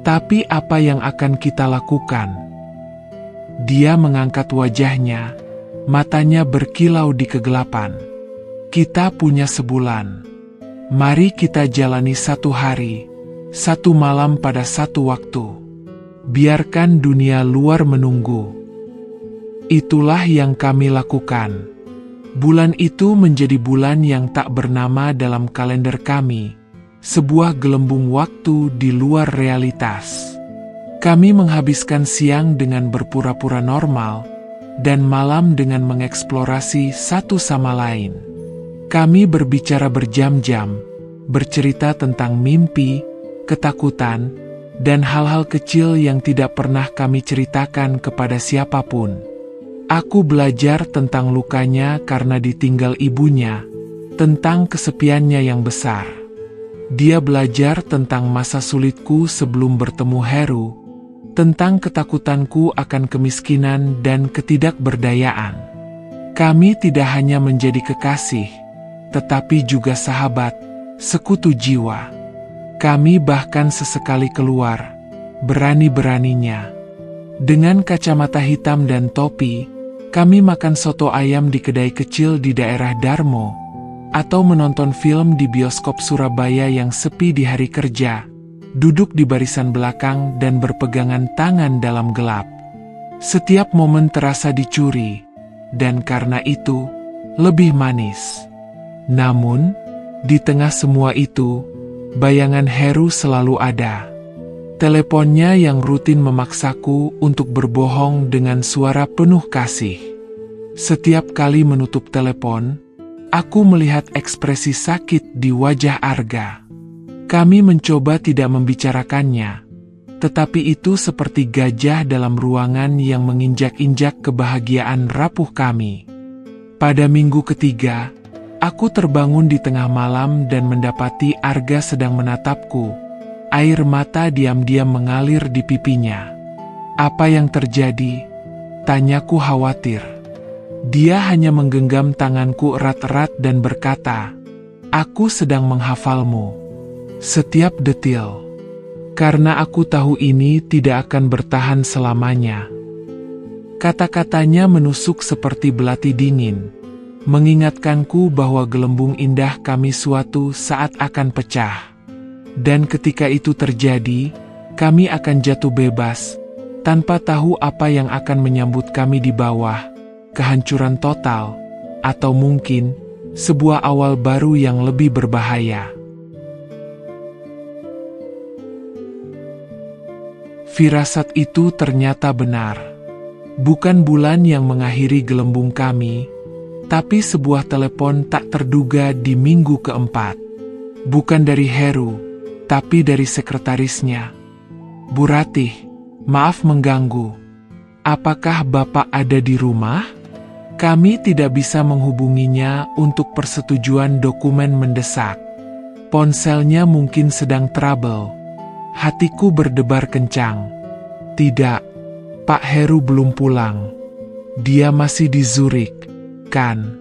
"Tapi apa yang akan kita lakukan?" Dia mengangkat wajahnya, matanya berkilau di kegelapan. "Kita punya sebulan. Mari kita jalani 1 hari, 1 malam pada 1 waktu. Biarkan dunia luar menunggu." Itulah yang kami lakukan. Bulan itu menjadi bulan yang tak bernama dalam kalender kami, sebuah gelembung waktu di luar realitas. Kami menghabiskan siang dengan berpura-pura normal, dan malam dengan mengeksplorasi satu sama lain. Kami berbicara berjam-jam, bercerita tentang mimpi, ketakutan, dan hal-hal kecil yang tidak pernah kami ceritakan kepada siapapun. Aku belajar tentang lukanya karena ditinggal ibunya, tentang kesepiannya yang besar. Dia belajar tentang masa sulitku sebelum bertemu Heru, tentang ketakutanku akan kemiskinan dan ketidakberdayaan. Kami tidak hanya menjadi kekasih, tetapi juga sahabat, sekutu jiwa. Kami bahkan sesekali keluar, berani-beraninya. Dengan kacamata hitam dan topi, kami makan soto ayam di kedai kecil di daerah Darmo, atau menonton film di bioskop Surabaya yang sepi di hari kerja, duduk di barisan belakang dan berpegangan tangan dalam gelap. Setiap momen terasa dicuri, dan karena itu, lebih manis. Namun, di tengah semua itu, bayangan Heru selalu ada. Teleponnya yang rutin memaksaku untuk berbohong dengan suara penuh kasih. Setiap kali menutup telepon, Aku melihat ekspresi sakit di wajah Arga. Kami mencoba tidak membicarakannya, tetapi itu seperti gajah dalam ruangan yang menginjak-injak kebahagiaan rapuh kami. Pada minggu ketiga, aku terbangun di tengah malam dan mendapati Arga sedang menatapku. Air mata diam-diam mengalir di pipinya. "Apa yang terjadi?" tanyaku khawatir. Dia hanya menggenggam tanganku erat-erat dan berkata, "Aku sedang menghafalmu. Setiap detil. Karena aku tahu ini tidak akan bertahan selamanya." Kata-katanya menusuk seperti belati dingin, mengingatkanku bahwa gelembung indah kami suatu saat akan pecah. Dan ketika itu terjadi, kami akan jatuh bebas, tanpa tahu apa yang akan menyambut kami di bawah, kehancuran total, atau mungkin sebuah awal baru yang lebih berbahaya. Firasat itu ternyata benar. Bukan bulan yang mengakhiri gelembung kami, tapi sebuah telepon tak terduga di minggu keempat. Bukan dari Heru, tapi dari sekretarisnya. "Bu Ratih, maaf mengganggu. Apakah Bapak ada di rumah? Kami tidak bisa menghubunginya untuk persetujuan dokumen mendesak. Ponselnya mungkin sedang trouble." Hatiku berdebar kencang. Tidak, Pak Heru belum pulang. Dia masih di Zurich, kan?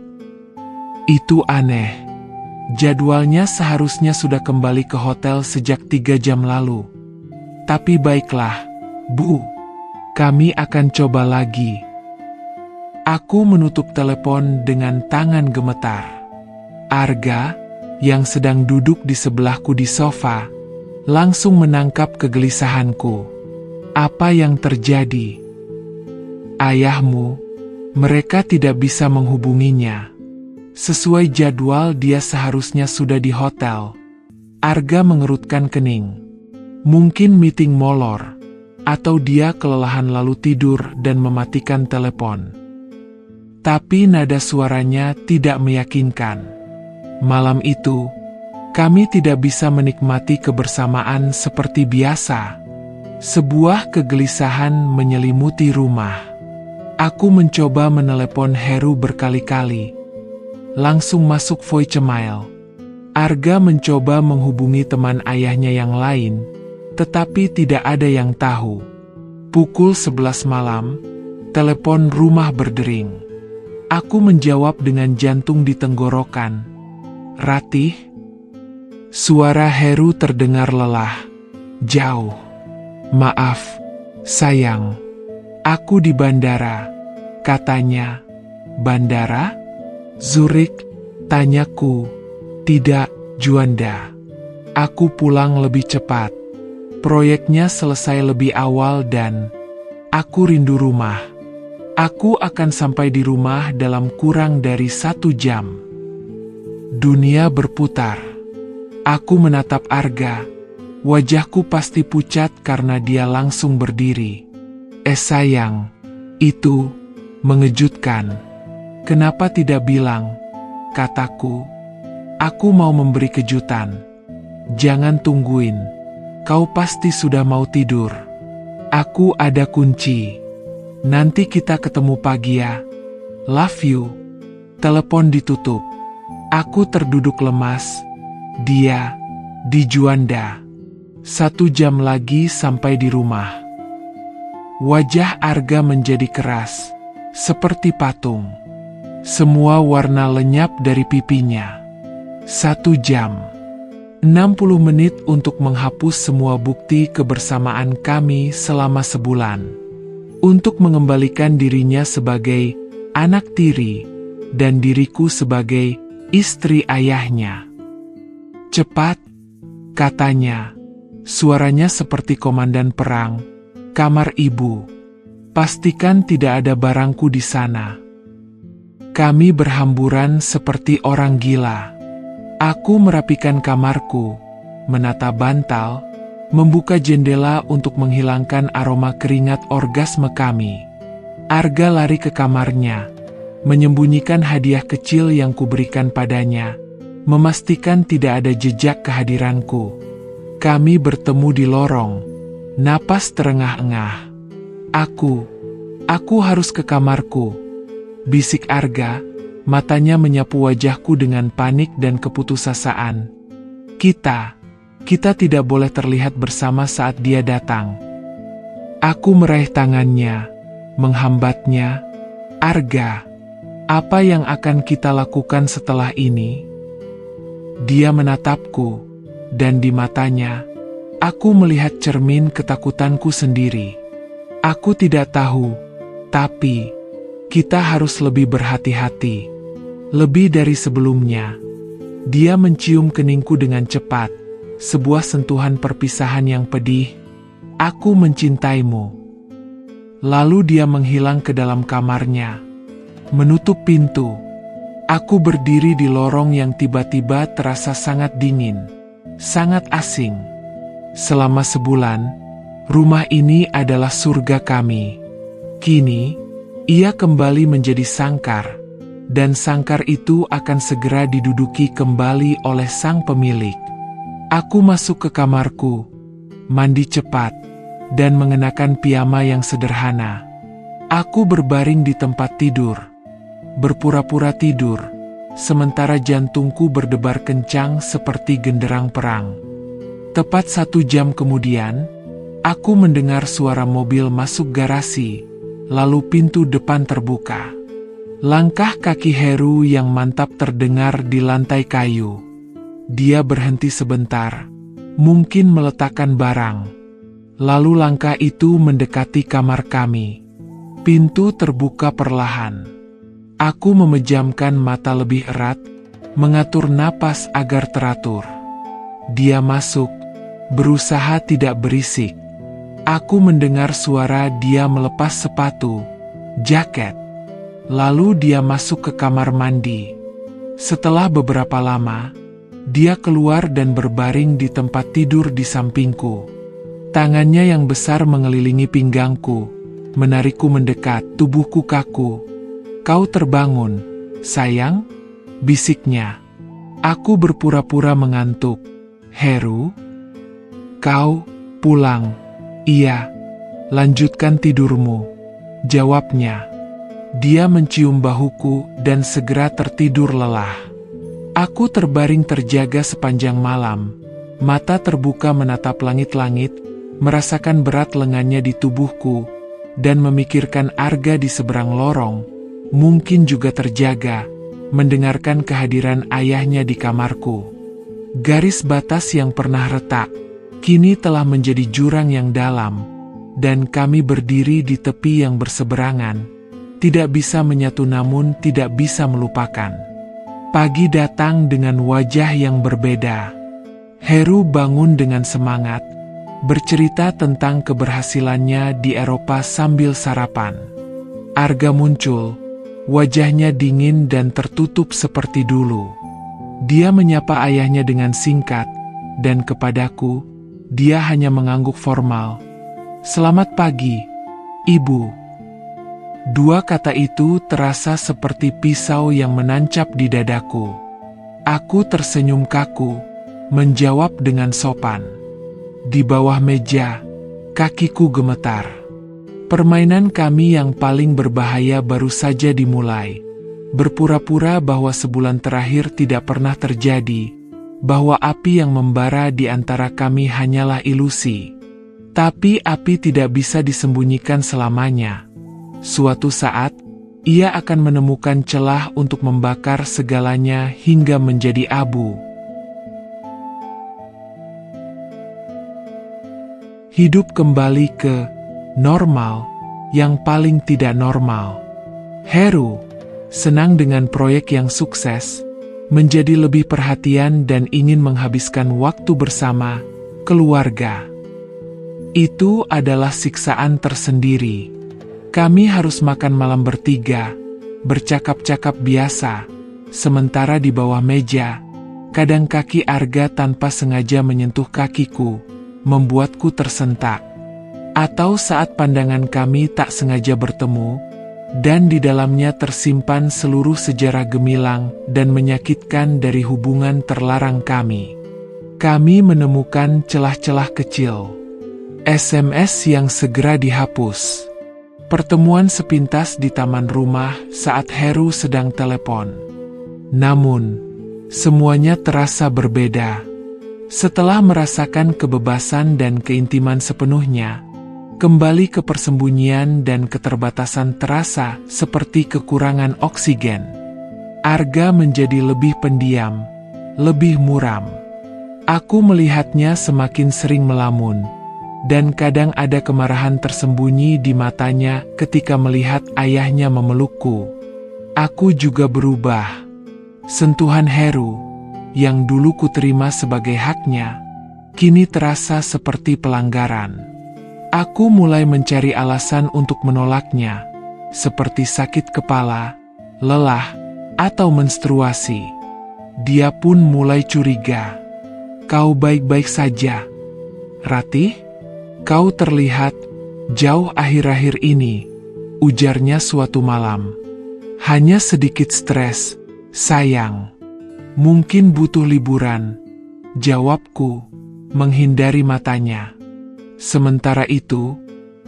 Itu aneh. Jadwalnya seharusnya sudah kembali ke hotel sejak 3 jam lalu. Tapi baiklah, Bu. Kami akan coba lagi. Aku menutup telepon dengan tangan gemetar. Arga, yang sedang duduk di sebelahku di sofa, langsung menangkap kegelisahanku. "Apa yang terjadi?" "Ayahmu, mereka tidak bisa menghubunginya. Sesuai jadwal dia seharusnya sudah di hotel." Arga mengerutkan kening. "Mungkin meeting molor, atau dia kelelahan lalu tidur dan mematikan telepon." Tapi nada suaranya tidak meyakinkan. Malam itu, kami tidak bisa menikmati kebersamaan seperti biasa. Sebuah kegelisahan menyelimuti rumah. Aku mencoba menelepon Heru berkali-kali. Langsung masuk voicemail. Arga mencoba menghubungi teman ayahnya yang lain, tetapi tidak ada yang tahu. Pukul 11 malam, telepon rumah berdering. Aku menjawab dengan jantung di tenggorokan. "Ratih?" Suara Heru terdengar lelah, jauh. "Maaf, sayang. Aku di bandara," katanya. "Bandara? Zurich?" tanyaku. "Tidak, Juanda. Aku pulang lebih cepat. Proyeknya selesai lebih awal dan aku rindu rumah. Aku akan sampai di rumah dalam kurang dari 1 jam." Dunia berputar. Aku menatap Arga. Wajahku pasti pucat karena dia langsung berdiri. Sayang, itu mengejutkan. Kenapa tidak bilang?" kataku. "Aku mau memberi kejutan. Jangan tungguin. Kau pasti sudah mau tidur. Aku ada kunci. Nanti kita ketemu pagi ya. Love you." Telepon ditutup. Aku terduduk lemas. Dia di Juanda. 1 jam lagi sampai di rumah. Wajah Arga menjadi keras, seperti patung. Semua warna lenyap dari pipinya. 1 jam. 60 menit untuk menghapus semua bukti kebersamaan kami selama sebulan. Untuk mengembalikan dirinya sebagai anak tiri, dan diriku sebagai istri ayahnya. "Cepat," katanya. Suaranya seperti komandan perang. "Kamar ibu. Pastikan tidak ada barangku di sana." Kami berhamburan seperti orang gila. Aku merapikan kamarku, menata bantal, membuka jendela untuk menghilangkan aroma keringat orgasme kami. Arga lari ke kamarnya. menyembunyikan hadiah kecil yang kuberikan padanya, memastikan tidak ada jejak kehadiranku. Kami bertemu di lorong. Napas terengah-engah. Aku harus ke kamarku, bisik Arga, matanya menyapu wajahku dengan panik dan keputusasaan. Kita tidak boleh terlihat bersama saat dia datang. Aku meraih tangannya, menghambatnya. Arga, apa yang akan kita lakukan setelah ini? Dia menatapku, dan di matanya, aku melihat cermin ketakutanku sendiri. Aku tidak tahu, tapi kita harus lebih berhati-hati. Lebih dari sebelumnya. Dia mencium keningku dengan cepat, sebuah sentuhan perpisahan yang pedih. Aku mencintaimu. Lalu dia menghilang ke dalam kamarnya, menutup pintu. Aku berdiri di lorong yang tiba-tiba terasa sangat dingin, sangat asing. Selama sebulan, rumah ini adalah surga kami. Kini, ia kembali menjadi sangkar, dan sangkar itu akan segera diduduki kembali oleh sang pemilik. Aku masuk ke kamarku, mandi cepat, dan mengenakan piyama yang sederhana. Aku berbaring di tempat tidur, berpura-pura tidur, sementara jantungku berdebar kencang seperti genderang perang. Tepat 1 jam kemudian, aku mendengar suara mobil masuk garasi, lalu pintu depan terbuka. Langkah kaki Heru yang mantap terdengar di lantai kayu. Dia berhenti sebentar, mungkin meletakkan barang. Lalu langkah itu mendekati kamar kami. Pintu terbuka perlahan. Aku memejamkan mata lebih erat, mengatur napas agar teratur. Dia masuk, berusaha tidak berisik. Aku mendengar suara dia melepas sepatu, jaket. Lalu dia masuk ke kamar mandi. Setelah beberapa lama, dia keluar dan berbaring di tempat tidur di sampingku. Tangannya yang besar mengelilingi pinggangku, menarikku mendekat, tubuhku kaku. "Kau terbangun, sayang?" bisiknya. Aku berpura-pura mengantuk. "Heru? Kau pulang?" "Iya, lanjutkan tidurmu," jawabnya. Dia mencium bahuku dan segera tertidur lelah. Aku terbaring terjaga sepanjang malam, mata terbuka menatap langit-langit, merasakan berat lengannya di tubuhku, dan memikirkan Arga di seberang lorong, mungkin juga terjaga, mendengarkan kehadiran ayahnya di kamarku. Garis batas yang pernah retak, kini telah menjadi jurang yang dalam, dan kami berdiri di tepi yang berseberangan, tidak bisa menyatu namun tidak bisa melupakan. Pagi datang dengan wajah yang berbeda. Heru bangun dengan semangat, bercerita tentang keberhasilannya di Eropa sambil sarapan. Arga muncul, wajahnya dingin dan tertutup seperti dulu. Dia menyapa ayahnya dengan singkat, dan kepadaku, dia hanya mengangguk formal. "Selamat pagi, Ibu." 2 kata itu terasa seperti pisau yang menancap di dadaku. Aku tersenyum kaku, menjawab dengan sopan. Di bawah meja, kakiku gemetar. Permainan kami yang paling berbahaya baru saja dimulai. Berpura-pura bahwa sebulan terakhir tidak pernah terjadi, bahwa api yang membara di antara kami hanyalah ilusi. Tapi api tidak bisa disembunyikan selamanya. Suatu saat, ia akan menemukan celah untuk membakar segalanya hingga menjadi abu. Hidup kembali ke normal, yang paling tidak normal. Heru senang dengan proyek yang sukses, menjadi lebih perhatian dan ingin menghabiskan waktu bersama keluarga. Itu adalah siksaan tersendiri. Kami harus makan malam bertiga, bercakap-cakap biasa, sementara di bawah meja, kadang kaki Arga tanpa sengaja menyentuh kakiku, membuatku tersentak. Atau saat pandangan kami tak sengaja bertemu, dan di dalamnya tersimpan seluruh sejarah gemilang dan menyakitkan dari hubungan terlarang kami. Kami menemukan celah-celah kecil. SMS yang segera dihapus. Pertemuan sepintas di taman rumah saat Heru sedang telepon. Namun, semuanya terasa berbeda. Setelah merasakan kebebasan dan keintiman sepenuhnya, kembali ke persembunyian dan keterbatasan terasa seperti kekurangan oksigen. Arga menjadi lebih pendiam, lebih muram. Aku melihatnya semakin sering melamun, dan kadang ada kemarahan tersembunyi di matanya ketika melihat ayahnya memelukku. Aku juga berubah. Sentuhan Heru, yang dulu kuterima sebagai haknya, kini terasa seperti pelanggaran. Aku mulai mencari alasan untuk menolaknya, seperti sakit kepala, lelah, atau menstruasi. Dia pun mulai curiga. "Kau baik-baik saja, Ratih? Kau terlihat jauh akhir-akhir ini," ujarnya suatu malam. "Hanya sedikit stres, sayang. Mungkin butuh liburan," jawabku, menghindari matanya. Sementara itu,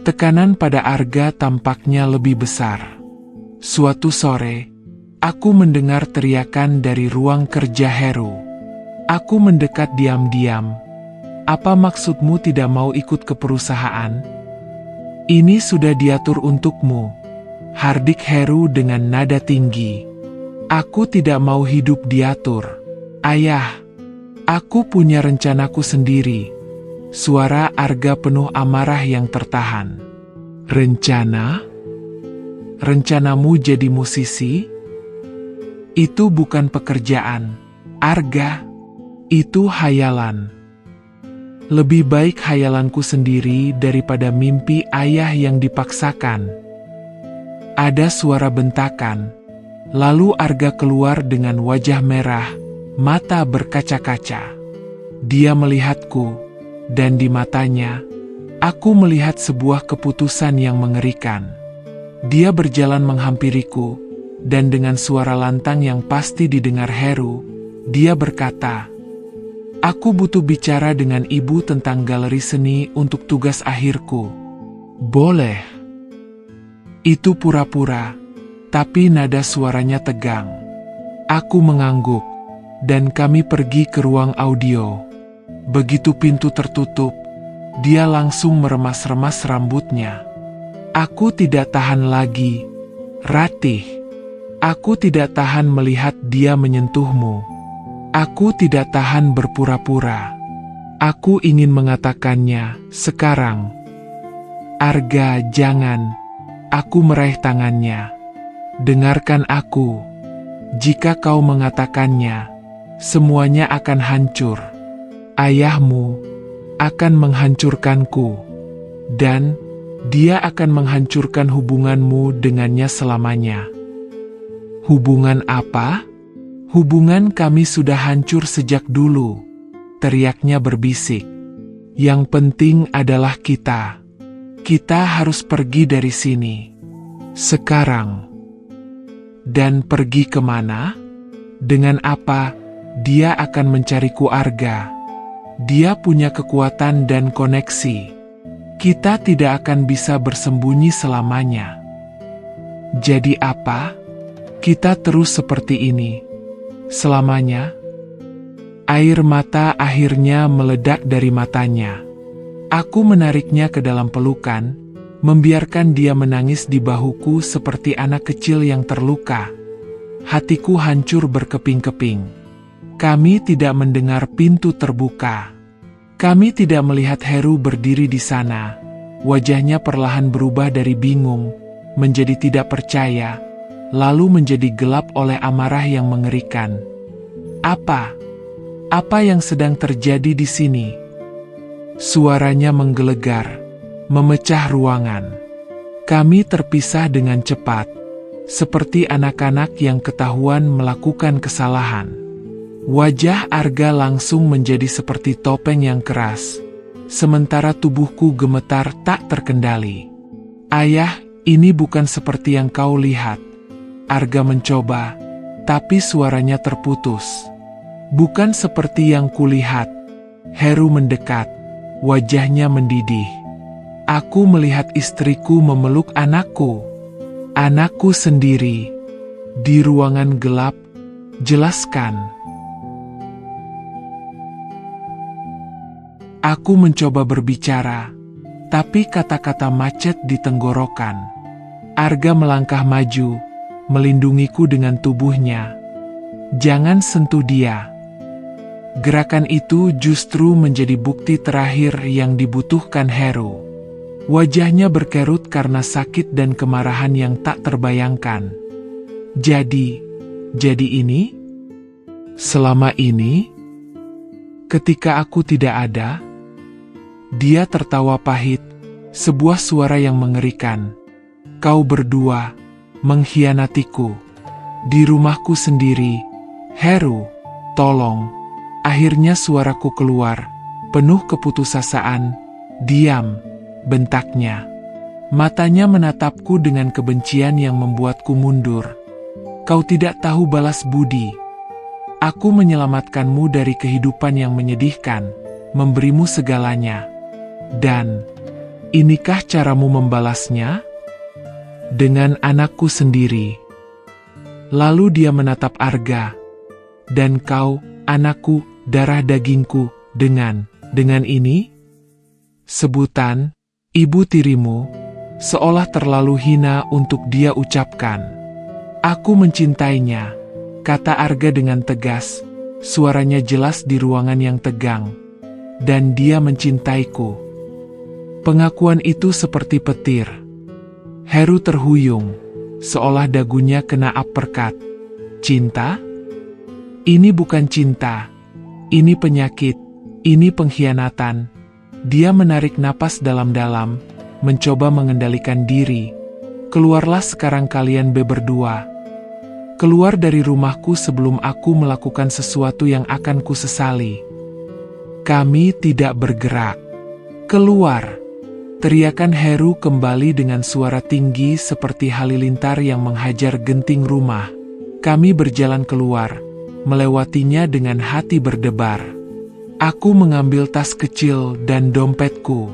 tekanan pada Arga tampaknya lebih besar. Suatu sore, aku mendengar teriakan dari ruang kerja Heru. Aku mendekat diam-diam. "Apa maksudmu tidak mau ikut ke perusahaan? Ini sudah diatur untukmu," hardik Heru dengan nada tinggi. "Aku tidak mau hidup diatur, Ayah. Aku punya rencanaku sendiri." Suara Arga penuh amarah yang tertahan. "Rencana? Rencanamu jadi musisi? Itu bukan pekerjaan, Arga. Itu hayalan. Lebih baik hayalanku sendiri daripada mimpi ayah yang dipaksakan." Ada suara bentakan. Lalu Arga keluar dengan wajah merah, mata berkaca-kaca. Dia melihatku. Dan di matanya, aku melihat sebuah keputusan yang mengerikan. Dia berjalan menghampiriku, dan dengan suara lantang yang pasti didengar Heru, dia berkata, "Aku butuh bicara dengan ibu tentang galeri seni untuk tugas akhirku." "Boleh." Itu pura-pura, tapi nada suaranya tegang. Aku mengangguk, dan kami pergi ke ruang audio. Begitu pintu tertutup, dia langsung meremas-remas rambutnya. "Aku tidak tahan lagi, Ratih. Aku tidak tahan melihat dia menyentuhmu. Aku tidak tahan berpura-pura. Aku ingin mengatakannya sekarang." "Arga, jangan." Aku meraih tangannya. "Dengarkan aku. Jika kau mengatakannya, semuanya akan hancur. Ayahmu akan menghancurkanku, dan dia akan menghancurkan hubunganmu dengannya selamanya." "Hubungan apa?" "Hubungan kami sudah hancur sejak dulu," teriaknya berbisik. "Yang penting adalah kita. Kita harus pergi dari sini. Sekarang." "Dan pergi kemana? Dengan apa dia akan mencariku, Arga? Dia punya kekuatan dan koneksi. Kita tidak akan bisa bersembunyi selamanya. Jadi apa? Kita terus seperti ini selamanya?" Air mata akhirnya meledak dari matanya. Aku menariknya ke dalam pelukan, membiarkan dia menangis di bahuku seperti anak kecil yang terluka. Hatiku hancur berkeping-keping. Kami tidak mendengar pintu terbuka. Kami tidak melihat Heru berdiri di sana. Wajahnya perlahan berubah dari bingung, menjadi tidak percaya, lalu menjadi gelap oleh amarah yang mengerikan. Apa yang sedang terjadi di sini?" Suaranya menggelegar, memecah ruangan. Kami terpisah dengan cepat, seperti anak-anak yang ketahuan melakukan kesalahan. Wajah Arga langsung menjadi seperti topeng yang keras, sementara tubuhku gemetar tak terkendali. "Ayah, Ini bukan seperti yang kau lihat. Arga mencoba, tapi suaranya terputus. Bukan seperti yang kulihat. Heru mendekat, wajahnya mendidih. Aku melihat istriku memeluk anakku. Anakku sendiri. Di ruangan gelap, jelaskan. Aku mencoba berbicara, tapi kata-kata macet di tenggorokan. Arga melangkah maju, melindungiku dengan tubuhnya. Jangan sentuh dia. Gerakan itu justru menjadi bukti terakhir yang dibutuhkan Heru. Wajahnya berkerut karena sakit dan kemarahan yang tak terbayangkan. Jadi ini? Selama ini? Ketika aku tidak ada? Dia tertawa pahit, sebuah suara yang mengerikan. Kau berdua mengkhianatiku. Di rumahku sendiri. Heru, tolong. Akhirnya suaraku keluar, penuh keputusasaan. Diam, bentaknya. Matanya menatapku dengan kebencian yang membuatku mundur. Kau tidak tahu balas budi. Aku menyelamatkanmu dari kehidupan yang menyedihkan, memberimu segalanya. Dan, inikah caramu membalasnya? Dengan anakku sendiri. Lalu dia menatap Arga. Dan kau, anakku, darah dagingku, dengan ini? Sebutan, ibu tirimu, seolah terlalu hina untuk dia ucapkan. Aku mencintainya, kata Arga dengan tegas, suaranya jelas di ruangan yang tegang. Dan dia mencintaiku. Pengakuan itu seperti petir. Heru terhuyung, seolah dagunya kena uppercut. Cinta? Ini bukan cinta. Ini penyakit. Ini pengkhianatan. Dia menarik napas dalam-dalam, mencoba mengendalikan diri. Keluarlah sekarang kalian berdua. Keluar dari rumahku sebelum aku melakukan sesuatu yang akan kusesali. Kami tidak bergerak. Keluar. Teriakan Heru kembali dengan suara tinggi seperti halilintar yang menghajar genting rumah. Kami berjalan keluar, melewatinya dengan hati berdebar. Aku mengambil tas kecil dan dompetku.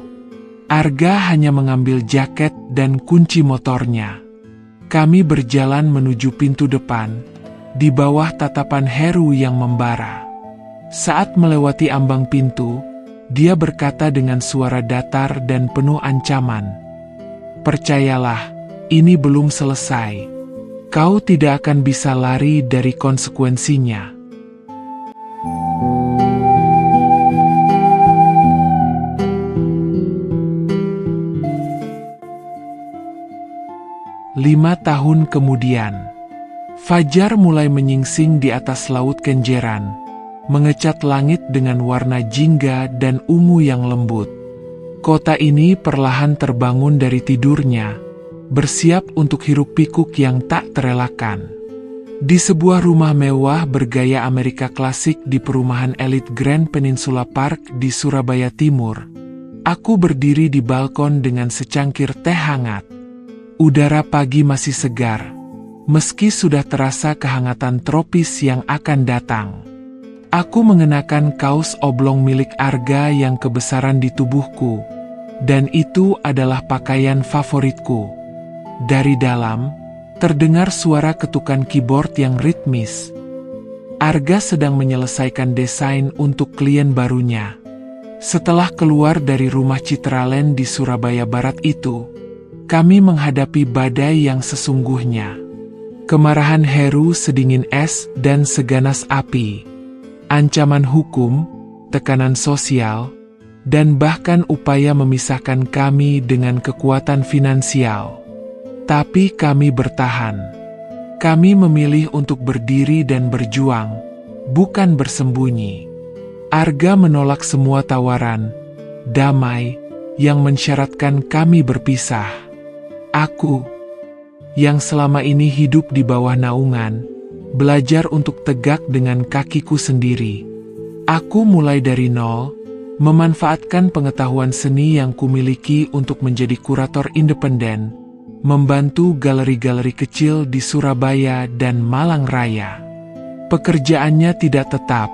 Arga hanya mengambil jaket dan kunci motornya. Kami berjalan menuju pintu depan, di bawah tatapan Heru yang membara. Saat melewati ambang pintu, dia berkata dengan suara datar dan penuh ancaman. Percayalah, ini belum selesai. Kau tidak akan bisa lari dari konsekuensinya. Lima tahun kemudian, fajar mulai menyingsing di atas laut Kenjeran, mengecat langit dengan warna jingga dan ungu yang lembut. Kota ini perlahan terbangun dari tidurnya, bersiap untuk hiruk-pikuk yang tak terelakkan. Di sebuah rumah mewah bergaya Amerika klasik di perumahan elit Grand Peninsula Park di Surabaya Timur, aku berdiri di balkon dengan secangkir teh hangat. Udara pagi masih segar, meski sudah terasa kehangatan tropis yang akan datang. Aku mengenakan kaos oblong milik Arga yang kebesaran di tubuhku, dan itu adalah pakaian favoritku. Dari dalam, terdengar suara ketukan keyboard yang ritmis. Arga sedang menyelesaikan desain untuk klien barunya. Setelah keluar dari rumah Citraland di Surabaya Barat itu, kami menghadapi badai yang sesungguhnya. Kemarahan Heru sedingin es dan seganas api. Ancaman hukum, tekanan sosial, dan bahkan upaya memisahkan kami dengan kekuatan finansial. Tapi kami bertahan. Kami memilih untuk berdiri dan berjuang, bukan bersembunyi. Arga menolak semua tawaran damai yang mensyaratkan kami berpisah. Aku, yang selama ini hidup di bawah naungan, belajar untuk tegak dengan kakiku sendiri. Aku mulai dari nol, memanfaatkan pengetahuan seni yang kumiliki untuk menjadi kurator independen, membantu galeri-galeri kecil di Surabaya dan Malang Raya. Pekerjaannya tidak tetap,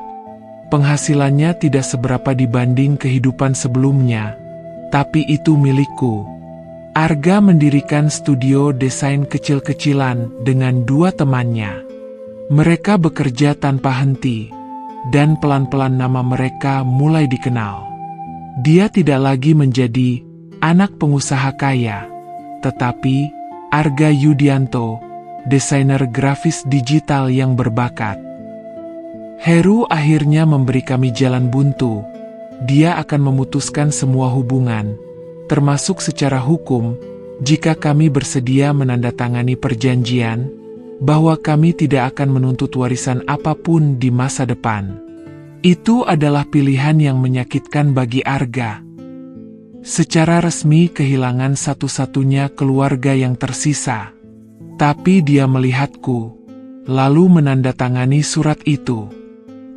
penghasilannya tidak seberapa dibanding kehidupan sebelumnya, tapi itu milikku. Arga mendirikan studio desain kecil-kecilan dengan 2 temannya. Mereka bekerja tanpa henti, dan pelan-pelan nama mereka mulai dikenal. Dia tidak lagi menjadi anak pengusaha kaya, tetapi Arga Yudianto, desainer grafis digital yang berbakat. Heru akhirnya memberi kami jalan buntu. Dia akan memutuskan semua hubungan, termasuk secara hukum, jika kami bersedia menandatangani perjanjian bahwa kami tidak akan menuntut warisan apapun di masa depan. Itu adalah pilihan yang menyakitkan bagi Arga. Secara resmi kehilangan satu-satunya keluarga yang tersisa. Tapi dia melihatku, lalu menandatangani surat itu.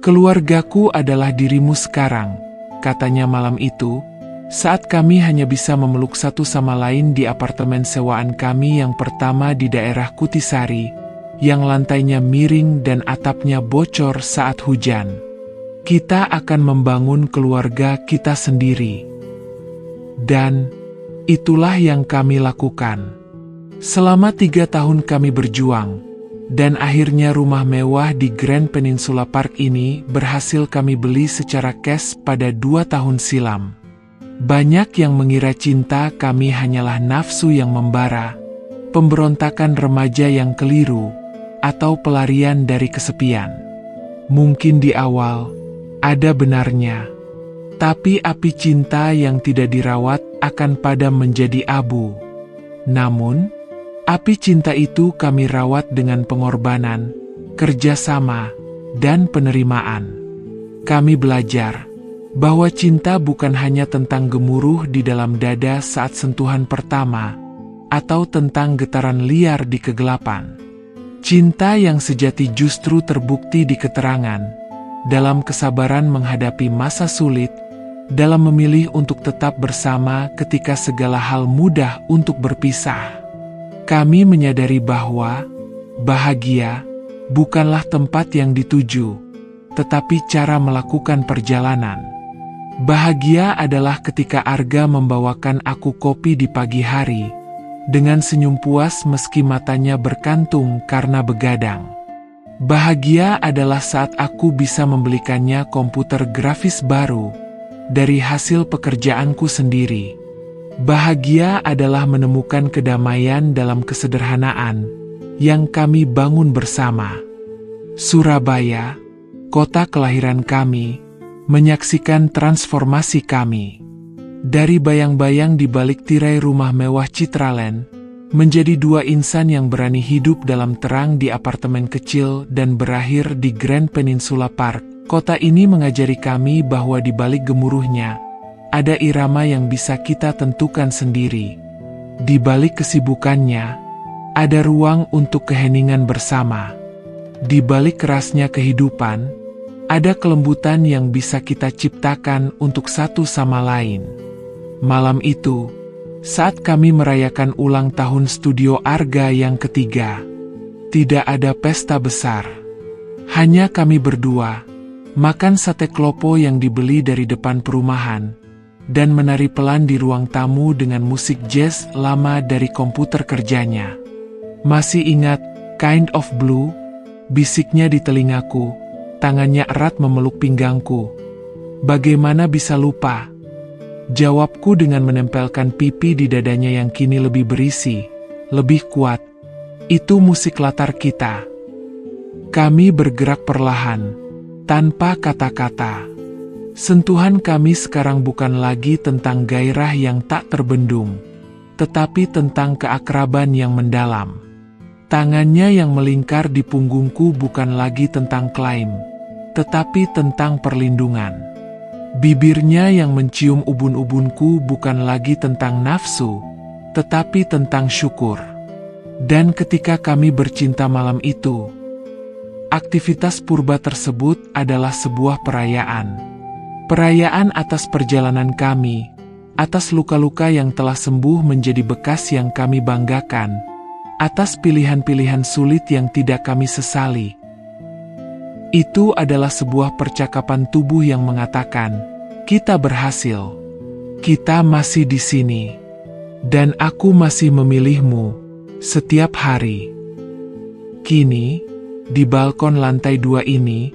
"Keluargaku adalah dirimu sekarang," katanya malam itu, saat kami hanya bisa memeluk satu sama lain di apartemen sewaan kami yang pertama di daerah Kutisari, yang lantainya miring dan atapnya bocor saat hujan. Kita akan membangun keluarga kita sendiri. Dan itulah yang kami lakukan. Selama 3 tahun kami berjuang, dan akhirnya rumah mewah di Grand Peninsula Park ini berhasil kami beli secara cash pada 2 tahun silam. Banyak yang mengira cinta kami hanyalah nafsu yang membara, pemberontakan remaja yang keliru, atau pelarian dari kesepian. Mungkin di awal, ada benarnya. Tapi api cinta yang tidak dirawat akan padam menjadi abu. Namun, api cinta itu kami rawat dengan pengorbanan, kerjasama, dan penerimaan. Kami belajar bahwa cinta bukan hanya tentang gemuruh di dalam dada saat sentuhan pertama, atau tentang getaran liar di kegelapan. Cinta yang sejati justru terbukti di keterangan, dalam kesabaran menghadapi masa sulit, dalam memilih untuk tetap bersama ketika segala hal mudah untuk berpisah. Kami menyadari bahwa bahagia bukanlah tempat yang dituju, tetapi cara melakukan perjalanan. Bahagia adalah ketika Arga membawakan aku kopi di pagi hari, dengan senyum puas meski matanya berkantung karena begadang. Bahagia adalah saat aku bisa membelikannya komputer grafis baru, dari hasil pekerjaanku sendiri. Bahagia adalah menemukan kedamaian dalam kesederhanaan, yang kami bangun bersama. Surabaya, kota kelahiran kami, menyaksikan transformasi kami. Dari bayang-bayang di balik tirai rumah mewah Citraland, menjadi 2 insan yang berani hidup dalam terang di apartemen kecil dan berakhir di Grand Peninsula Park. Kota ini mengajari kami bahwa di balik gemuruhnya, ada irama yang bisa kita tentukan sendiri. Di balik kesibukannya, ada ruang untuk keheningan bersama. Di balik kerasnya kehidupan, ada kelembutan yang bisa kita ciptakan untuk satu sama lain. Malam itu, saat kami merayakan ulang tahun studio Arga yang ketiga, tidak ada pesta besar. Hanya kami berdua, makan sate klopo yang dibeli dari depan perumahan, dan menari pelan di ruang tamu dengan musik jazz lama dari komputer kerjanya. "Masih ingat Kind of Blue?" bisiknya di telingaku. Tangannya erat memeluk pinggangku. "Bagaimana bisa lupa?" jawabku dengan menempelkan pipi di dadanya yang kini lebih berisi, lebih kuat. Itu musik latar kita. Kami bergerak perlahan, tanpa kata-kata. Sentuhan kami sekarang bukan lagi tentang gairah yang tak terbendung, tetapi tentang keakraban yang mendalam. Tangannya yang melingkar di punggungku bukan lagi tentang klaim, tetapi tentang perlindungan. Bibirnya yang mencium ubun-ubunku bukan lagi tentang nafsu, tetapi tentang syukur. Dan ketika kami bercinta malam itu, aktivitas purba tersebut adalah sebuah perayaan. Perayaan atas perjalanan kami, atas luka-luka yang telah sembuh menjadi bekas yang kami banggakan, atas pilihan-pilihan sulit yang tidak kami sesali. Itu adalah sebuah percakapan tubuh yang mengatakan, kita berhasil. Kita masih di sini. Dan aku masih memilihmu setiap hari. Kini, di balkon lantai 2 ini,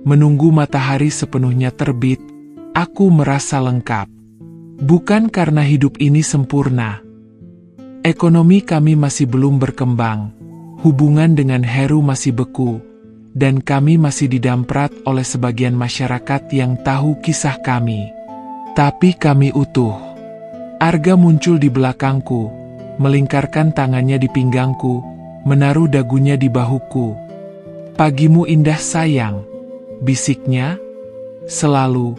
menunggu matahari sepenuhnya terbit, aku merasa lengkap. Bukan karena hidup ini sempurna. Ekonomi kami masih belum berkembang, hubungan dengan Heru masih beku, dan kami masih didamprat oleh sebagian masyarakat yang tahu kisah kami. Tapi kami utuh. Arga muncul di belakangku, melingkarkan tangannya di pinggangku, menaruh dagunya di bahuku. Pagimu indah sayang, bisiknya. Selalu,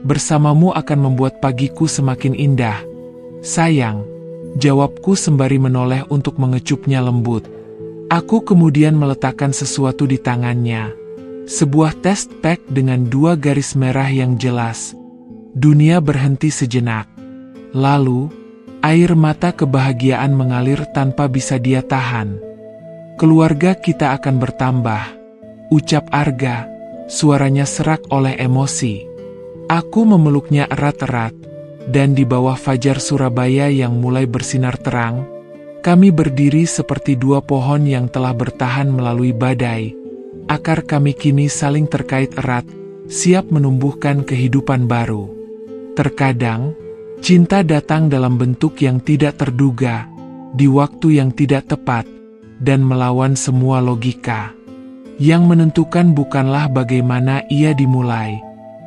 bersamamu akan membuat pagiku semakin indah. Sayang, jawabku sembari menoleh untuk mengecupnya lembut. Aku kemudian meletakkan sesuatu di tangannya. Sebuah test pack dengan 2 garis merah yang jelas. Dunia berhenti sejenak. Lalu, air mata kebahagiaan mengalir tanpa bisa dia tahan. Keluarga kita akan bertambah, ucap Arga, suaranya serak oleh emosi. Aku memeluknya erat-erat, dan di bawah fajar Surabaya yang mulai bersinar terang, kami berdiri seperti 2 pohon yang telah bertahan melalui badai. Akar kami kini saling terkait erat, siap menumbuhkan kehidupan baru. Terkadang, cinta datang dalam bentuk yang tidak terduga, di waktu yang tidak tepat, dan melawan semua logika. Yang menentukan bukanlah bagaimana ia dimulai,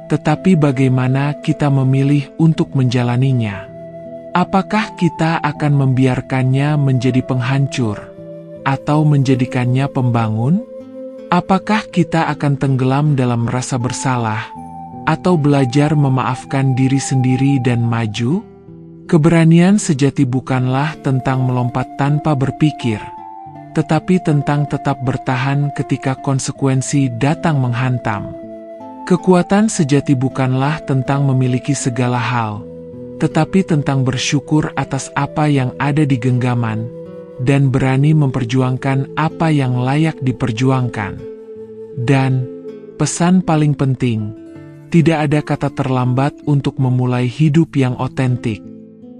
tetapi bagaimana kita memilih untuk menjalaninya. Apakah kita akan membiarkannya menjadi penghancur, atau menjadikannya pembangun? Apakah kita akan tenggelam dalam rasa bersalah, atau belajar memaafkan diri sendiri dan maju? Keberanian sejati bukanlah tentang melompat tanpa berpikir, tetapi tentang tetap bertahan ketika konsekuensi datang menghantam. Kekuatan sejati bukanlah tentang memiliki segala hal, tetapi tentang bersyukur atas apa yang ada di genggaman, dan berani memperjuangkan apa yang layak diperjuangkan. Dan, pesan paling penting, tidak ada kata terlambat untuk memulai hidup yang otentik.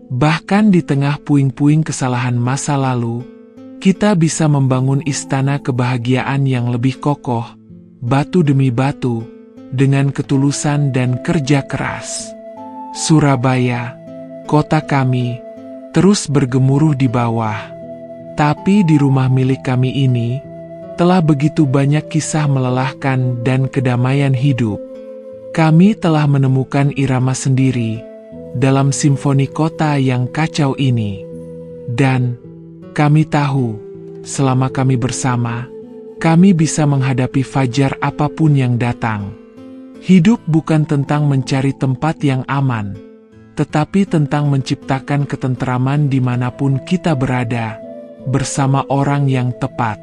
Bahkan di tengah puing-puing kesalahan masa lalu, kita bisa membangun istana kebahagiaan yang lebih kokoh, batu demi batu, dengan ketulusan dan kerja keras. Surabaya, kota kami, terus bergemuruh di bawah. Tapi di rumah milik kami ini, telah begitu banyak kisah melelahkan dan kedamaian hidup. Kami telah menemukan irama sendiri dalam simfoni kota yang kacau ini. Dan kami tahu, selama kami bersama, kami bisa menghadapi fajar apapun yang datang. Hidup bukan tentang mencari tempat yang aman, tetapi tentang menciptakan ketentraman dimanapun kita berada, bersama orang yang tepat.